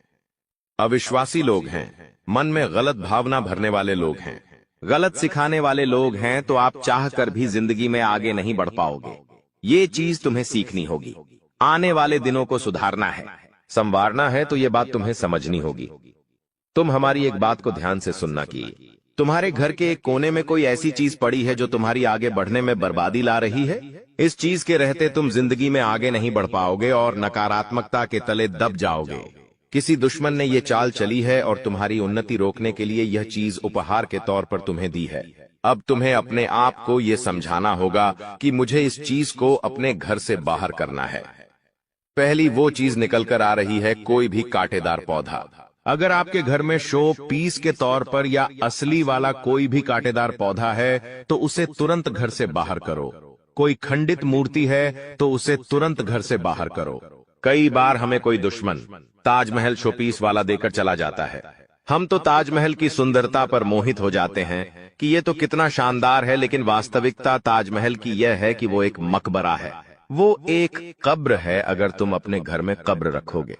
अविश्वासी लोग हैं, मन में गलत भावना भरने वाले लोग हैं, गलत सिखाने वाले लोग हैं, तो आप चाहकर भी जिंदगी में आगे नहीं बढ़ पाओगे। ये चीज तुम्हें सीखनी होगी। आने वाले दिनों को सुधारना है, संवारना है, तो ये बात तुम्हें समझनी होगी। तुम हमारी एक बात को ध्यान से सुनना कि तुम्हारे घर के एक कोने में कोई ऐसी चीज पड़ी है जो तुम्हारी आगे बढ़ने में बर्बादी ला रही है। इस चीज के रहते तुम जिंदगी में आगे नहीं बढ़ पाओगे और नकारात्मकता के तले दब जाओगे। किसी दुश्मन ने ये चाल चली है और तुम्हारी उन्नति रोकने के लिए यह चीज उपहार के तौर पर तुम्हें दी है। अब तुम्हें अपने आप को ये समझाना होगा कि मुझे इस चीज को अपने घर से बाहर करना है। पहली वो चीज निकल कर आ रही है, कोई भी कांटेदार पौधा। अगर आपके घर में शो पीस के तौर पर या असली वाला कोई भी कांटेदार पौधा है तो उसे तुरंत घर से बाहर करो। कोई खंडित मूर्ति है तो उसे तुरंत घर से बाहर करो। कई बार हमें कोई दुश्मन ताजमहल शोपीस वाला देकर चला जाता है। हम तो ताजमहल की सुंदरता पर मोहित हो जाते हैं कि ये तो कितना शानदार है, लेकिन वास्तविकता ताजमहल की यह है कि वो एक मकबरा है, वो एक कब्र है। अगर तुम अपने घर में कब्र रखोगे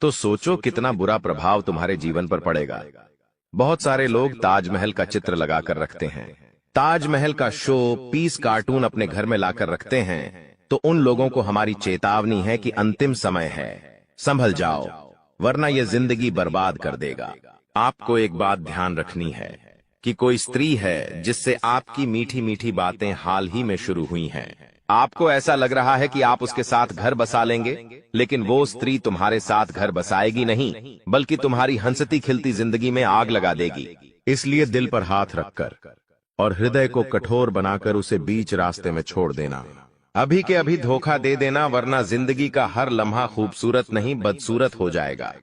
तो सोचो कितना बुरा प्रभाव तुम्हारे जीवन पर पड़ेगा। बहुत सारे लोग ताजमहल का चित्र लगाकर रखते हैं, ताजमहल का शो पीस कार्टून अपने घर में लाकर रखते हैं, तो उन लोगों को हमारी चेतावनी है कि अंतिम समय है, संभल जाओ, वरना यह जिंदगी बर्बाद कर देगा। आपको एक बात ध्यान रखनी है कि कोई स्त्री है जिससे आपकी मीठी मीठी बातें हाल ही में शुरू हुई हैं। आपको ऐसा लग रहा है कि आप उसके साथ घर बसा लेंगे, लेकिन वो स्त्री तुम्हारे साथ घर बसाएगी नहीं, बल्कि तुम्हारी हंसती खिलती जिंदगी में आग लगा देगी। इसलिए दिल पर हाथ रखकर और हृदय को कठोर बनाकर उसे बीच रास्ते में छोड़ देना। अभी के अभी धोखा दे देना, वरना जिंदगी का हर लम्हा खूबसूरत नहीं बदसूरत हो जाएगा।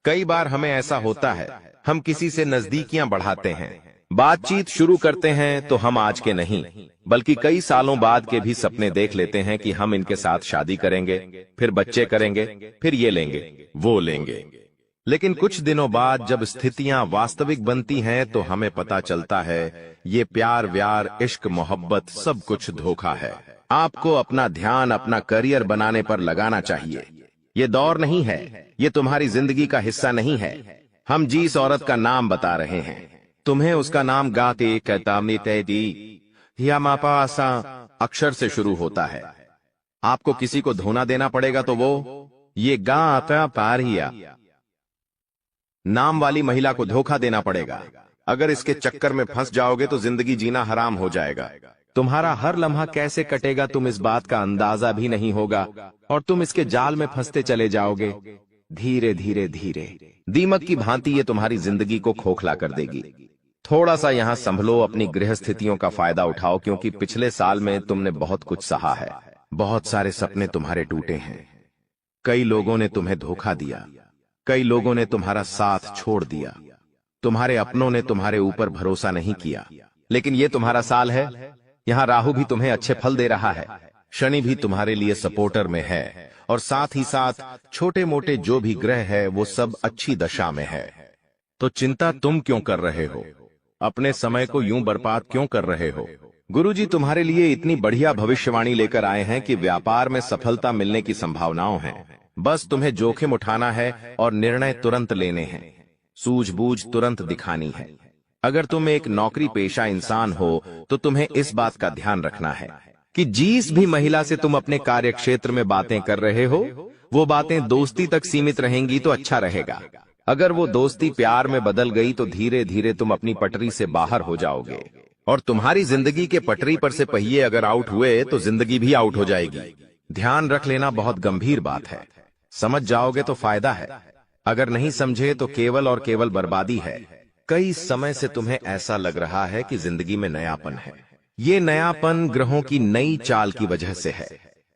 कई बार हमें ऐसा होता है, हम किसी से नजदीकियां बढ़ाते हैं, बातचीत शुरू करते हैं, तो हम आज के नहीं बल्कि कई सालों बाद के भी सपने देख लेते हैं कि हम इनके साथ शादी करेंगे, फिर बच्चे करेंगे, फिर ये लेंगे वो लेंगे। लेकिन कुछ दिनों बाद जब स्थितियां वास्तविक बनती हैं तो हमें पता चलता है ये प्यार व्यार इश्क मोहब्बत सब कुछ धोखा है। आपको अपना ध्यान अपना करियर बनाने पर लगाना चाहिए। ये दौर नहीं है, ये तुम्हारी जिंदगी का हिस्सा नहीं है। हम जिस औरत का नाम बता रहे हैं, तुम्हें उसका नाम गाते कहता या मापासा अक्षर से शुरू होता है। आपको किसी को धोना देना पड़ेगा तो वो ये गाता पारिया नाम वाली महिला को धोखा देना पड़ेगा। अगर इसके चक्कर में फंस जाओगे तो जिंदगी जीना हराम हो जाएगा। तुम्हारा हर लम्हा कैसे कटेगा तुम इस बात का अंदाजा भी नहीं होगा और तुम इसके जाल में फंसते चले जाओगे। धीरे धीरे धीरे दीमक की भांति ये तुम्हारी जिंदगी को खोखला कर देगी। थोड़ा सा यहाँ संभलो, अपनी गृह स्थितियों का फायदा उठाओ, क्योंकि पिछले साल में तुमने बहुत कुछ सहा है। बहुत सारे सपने तुम्हारे टूटे हैं। कई लोगों ने तुम्हें धोखा दिया, कई लोगों ने तुम्हारा साथ छोड़ दिया, तुम्हारे अपनों ने तुम्हारे ऊपर भरोसा नहीं किया। लेकिन ये तुम्हारा साल है। यहाँ राहु भी तुम्हें अच्छे फल दे रहा है, शनि भी तुम्हारे लिए सपोर्टर में है, और साथ ही साथ छोटे मोटे जो भी ग्रह है वो सब अच्छी दशा में है। तो चिंता तुम क्यों कर रहे हो? अपने समय को यूं बर्बाद क्यों कर रहे हो? गुरुजी तुम्हारे लिए इतनी बढ़िया भविष्यवाणी लेकर आए हैं कि व्यापार में सफलता मिलने की संभावनाओं हैं। बस तुम्हें जोखिम उठाना है और निर्णय तुरंत लेने हैं, सूझबूझ तुरंत दिखानी है। अगर तुम एक नौकरी पेशा इंसान हो तो तुम्हें इस बात का ध्यान रखना है कि जिस भी महिला से तुम अपने कार्य क्षेत्र में बातें कर रहे हो वो बातें दोस्ती तक सीमित रहेंगी तो अच्छा रहेगा। अगर वो दोस्ती प्यार में बदल गई तो धीरे धीरे तुम अपनी पटरी से बाहर हो जाओगे, और तुम्हारी जिंदगी के पटरी पर से पहिए अगर आउट हुए तो जिंदगी भी आउट हो जाएगी। ध्यान रख लेना बहुत गंभीर बात है। समझ जाओगे तो फायदा है, अगर नहीं समझे तो केवल और केवल बर्बादी है। कई समय से तुम्हें ऐसा लग रहा है कि जिंदगी में नयापन है। ये नयापन ग्रहों की नई चाल की वजह से है,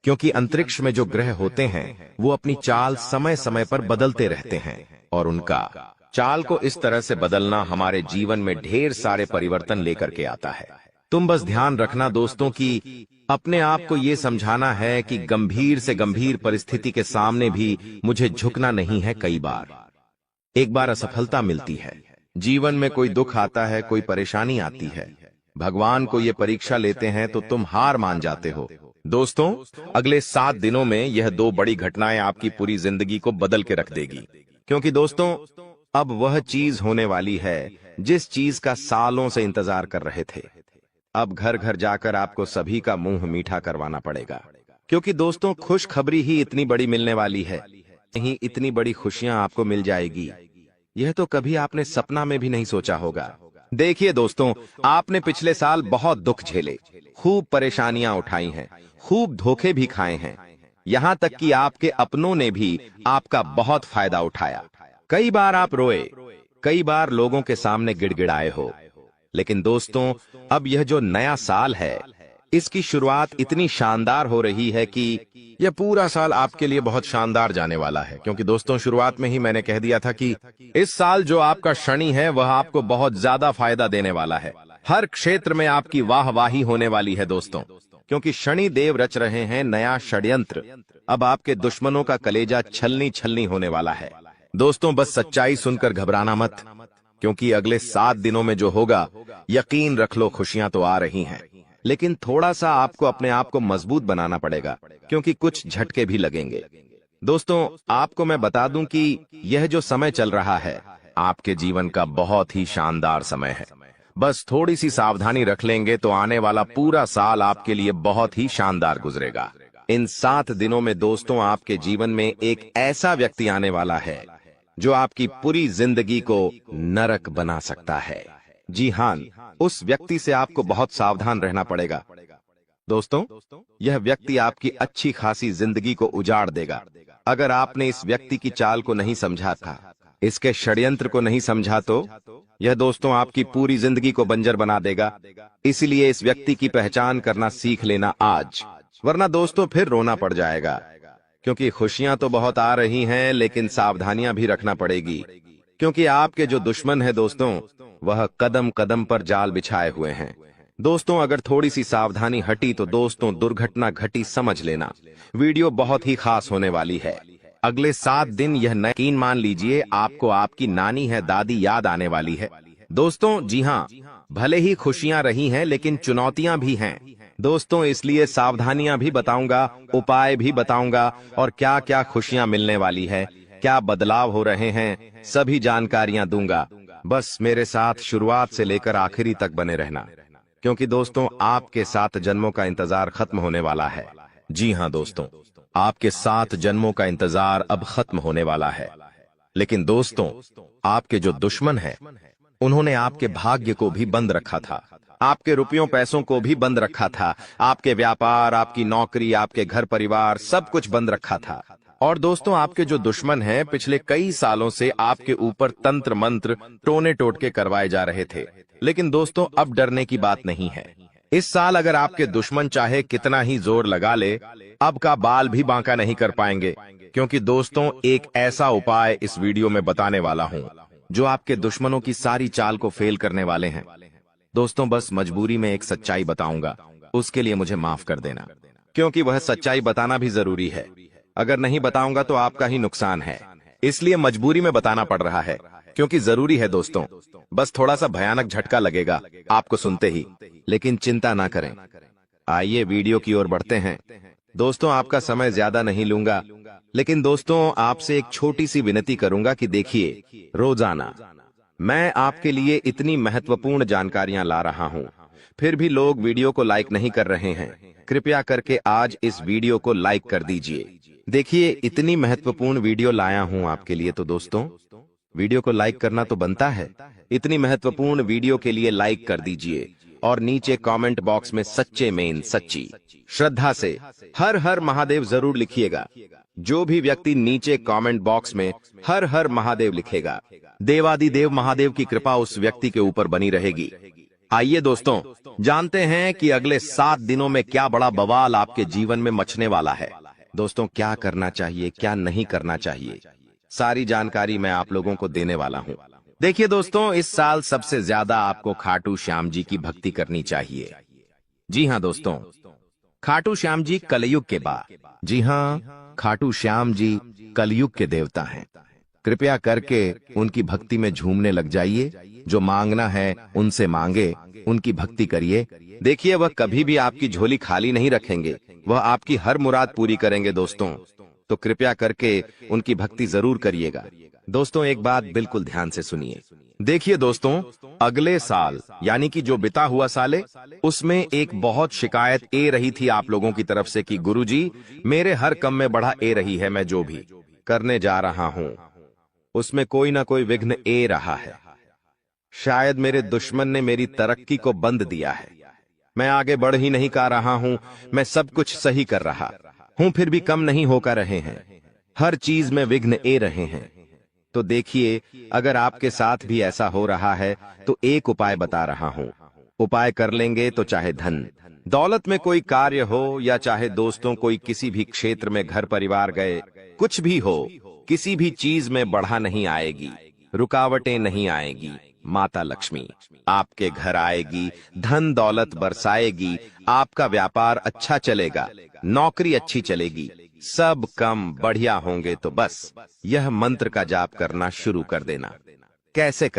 क्योंकि अंतरिक्ष में जो ग्रह होते हैं वो अपनी चाल समय समय पर बदलते रहते हैं, और उनका चाल को इस तरह से बदलना हमारे जीवन में ढेर सारे परिवर्तन लेकर के आता है। तुम बस ध्यान रखना दोस्तों कि अपने आप को ये समझाना है कि गंभीर से गंभीर परिस्थिति के सामने भी मुझे झुकना नहीं है। कई बार एक बार असफलता मिलती है, जीवन में कोई दुख आता है, कोई परेशानी आती है, भगवान को ये परीक्षा लेते हैं तो तुम हार मान जाते हो। दोस्तों, अगले 7 दिनों में यह 2 बड़ी घटनाएं आपकी पूरी जिंदगी को बदल के रख देगी, क्योंकि दोस्तों अब वह चीज होने वाली है जिस चीज का सालों से इंतजार कर रहे थे। अब घर घर जाकर आपको सभी का मुंह मीठा करवाना पड़ेगा, क्योंकि दोस्तों खुशखबरी ही इतनी बड़ी मिलने वाली है। नहीं, इतनी बड़ी खुशियां आपको मिल जाएगी, यह तो कभी आपने सपना में भी नहीं सोचा होगा। देखिए दोस्तों, आपने पिछले साल बहुत दुख झेले, खूब परेशानियां उठाई हैं, खूब धोखे भी खाए हैं, यहाँ तक कि आपके अपनों ने भी आपका बहुत फायदा उठाया। कई बार आप रोए, कई बार लोगों के सामने गिड़गिड़ाए हो, लेकिन दोस्तों अब यह जो नया साल है, इसकी शुरुआत इतनी शानदार हो रही है कि यह पूरा साल आपके लिए बहुत शानदार जाने वाला है। क्योंकि दोस्तों शुरुआत में ही मैंने कह दिया था कि इस साल जो आपका शनि है वह आपको बहुत ज्यादा फायदा देने वाला है। हर क्षेत्र में आपकी वाहवाही होने वाली है दोस्तों, क्योंकि शनि देव रच रहे हैं नया षड्यंत्र। अब आपके दुश्मनों का कलेजा छलनी छलनी होने वाला है। दोस्तों बस सच्चाई सुनकर घबराना मत, क्योंकि अगले 7 दिनों में जो होगा, यकीन रख लो खुशियां तो आ रही हैं। लेकिन थोड़ा सा आपको अपने आप को मजबूत बनाना पड़ेगा, क्योंकि कुछ झटके भी लगेंगे। दोस्तों आपको मैं बता दूं कि यह जो समय चल रहा है, आपके जीवन का बहुत ही शानदार समय है। बस थोड़ी सी सावधानी रख लेंगे तो आने वाला पूरा साल आपके लिए बहुत ही शानदार गुजरेगा। इन 7 दिनों में दोस्तों आपके जीवन में एक ऐसा व्यक्ति आने वाला है जो आपकी पूरी जिंदगी को नरक बना सकता है। जी हां, उस व्यक्ति से आपको बहुत सावधान रहना पड़ेगा। दोस्तों यह व्यक्ति आपकी अच्छी खासी जिंदगी को उजाड़ देगा। अगर आपने इस व्यक्ति की चाल को नहीं समझा था, इसके षड्यंत्र को नहीं समझा, तो यह दोस्तों आपकी पूरी जिंदगी को बंजर बना देगा। इसलिए इस व्यक्ति की पहचान करना सीख लेना आज, वरना दोस्तों फिर रोना पड़ जाएगा। क्योंकि खुशियां तो बहुत आ रही हैं, लेकिन सावधानियां भी रखना पड़ेगी, क्योंकि आपके जो दुश्मन है दोस्तों, वह कदम कदम पर जाल बिछाए हुए हैं। दोस्तों अगर थोड़ी सी सावधानी हटी तो दोस्तों दुर्घटना घटी समझ लेना। वीडियो बहुत ही खास होने वाली है। अगले 7 दिन यह यकीन मान लीजिए आपको आपकी नानी है दादी याद आने वाली है। दोस्तों जी हाँ, भले ही खुशियां रही हैं, लेकिन चुनौतियां भी हैं दोस्तों। इसलिए सावधानियां भी बताऊंगा, उपाय भी बताऊंगा, और क्या क्या खुशियां मिलने वाली है, क्या बदलाव हो रहे हैं, सभी जानकारियां दूंगा। बस मेरे साथ शुरुआत से लेकर आखिरी तक बने रहना, क्योंकि दोस्तों आपके 7 जन्मों का इंतजार खत्म होने वाला है। जी हाँ दोस्तों, आपके 7 जन्मों का इंतजार अब खत्म होने वाला है। लेकिन दोस्तों आपके जो दुश्मन है, उन्होंने आपके भाग्य को भी बंद रखा था, आपके रुपयों पैसों को भी बंद रखा था, आपके व्यापार, आपकी नौकरी, आपके घर परिवार, सब कुछ बंद रखा था। और दोस्तों आपके जो दुश्मन हैं, पिछले कई सालों से आपके ऊपर तंत्र मंत्र टोने टोटके करवाए जा रहे थे। लेकिन दोस्तों अब डरने की बात नहीं है। इस साल अगर आपके दुश्मन चाहे कितना ही जोर लगा ले, अब का बाल भी बांका नहीं कर पाएंगे, क्योंकि दोस्तों एक ऐसा उपाय इस वीडियो में बताने वाला हूं जो आपके दुश्मनों की सारी चाल को फेल करने वाले हैं। दोस्तों बस मजबूरी में एक सच्चाई बताऊंगा, उसके लिए मुझे माफ कर देना, क्योंकि वह सच्चाई बताना भी जरूरी है। अगर नहीं बताऊंगा तो आपका ही नुकसान है, इसलिए मजबूरी में बताना पड़ रहा है, क्योंकि जरूरी है दोस्तों। बस थोड़ा सा भयानक झटका लगेगा आपको सुनते ही, लेकिन चिंता ना करें। आइए वीडियो की ओर बढ़ते हैं। दोस्तों आपका समय ज्यादा नहीं लूंगा, लेकिन दोस्तों आपसे एक छोटी सी विनती करूंगा कि देखिए, रोजाना मैं आपके लिए इतनी महत्वपूर्ण जानकारियां ला रहा हूं, फिर भी लोग वीडियो को लाइक नहीं कर रहे हैं। कृपया करके आज इस वीडियो को लाइक कर दीजिए। देखिए इतनी महत्वपूर्ण वीडियो लाया हूं आपके लिए, तो दोस्तों वीडियो को लाइक करना तो बनता है। इतनी महत्वपूर्ण वीडियो के लिए लाइक कर दीजिए और नीचे कमेंट बॉक्स में सच्चे मेन सच्ची श्रद्धा से हर हर महादेव जरूर लिखिएगा। जो भी व्यक्ति नीचे कमेंट बॉक्स में हर हर महादेव लिखेगा, देवादिदेव महादेव की कृपा उस व्यक्ति के ऊपर बनी रहेगी। आइए दोस्तों जानते हैं कि अगले 7 दिनों में क्या बड़ा बवाल आपके जीवन में मचने वाला है। दोस्तों क्या करना चाहिए, क्या नहीं करना चाहिए, सारी जानकारी मैं आप लोगों को देने वाला हूं। देखिए दोस्तों, इस साल सबसे ज्यादा आपको खाटू श्याम जी की भक्ति करनी चाहिए। जी हां दोस्तों, खाटू श्याम जी कलयुग के बाद, जी हां, खाटू श्याम जी कलयुग के देवता हैं। कृपया करके उनकी भक्ति में झूमने लग जाइए। जो मांगना है उनसे मांगे, उनकी भक्ति करिए। देखिए वह कभी भी आपकी झोली खाली नहीं रखेंगे, वह आपकी हर मुराद पूरी करेंगे दोस्तों। तो कृपया करके उनकी भक्ति जरूर करिएगा। दोस्तों एक बात बिल्कुल ध्यान से सुनिए। देखिए दोस्तों, अगले साल यानी कि जो बीता हुआ साल है, उसमें एक बहुत शिकायत ए रही थी आप लोगों की तरफ से कि गुरुजी मेरे हर काम में बढ़ा ए रही है, मैं जो भी करने जा रहा हूं उसमें कोई ना कोई विघ्न ए रहा है। शायद मेरे दुश्मन ने मेरी तरक्की को बंद दिया है, मैं आगे बढ़ ही नहीं पा रहा हूं, मैं सब कुछ सही कर रहा हूं फिर भी कम नहीं होकर रहे हैं, हर चीज में विघ्न ए रहे हैं। तो देखिए, अगर आपके साथ भी ऐसा हो रहा है तो एक उपाय बता रहा हूं। उपाय कर लेंगे तो चाहे धन दौलत में कोई कार्य हो या चाहे दोस्तों कोई किसी भी क्षेत्र में घर परिवार गए, कुछ भी हो, किसी भी चीज में बढ़ा नहीं आएगी, रुकावटें नहीं आएगी। माता लक्ष्मी आपके घर आएगी, धन दौलत बरसाएगी, आपका व्यापार अच्छा चलेगा, नौकरी अच्छी चलेगी, सब काम बढ़िया होंगे। तो बस यह मंत्र का जाप करना शुरू कर देना। कैसे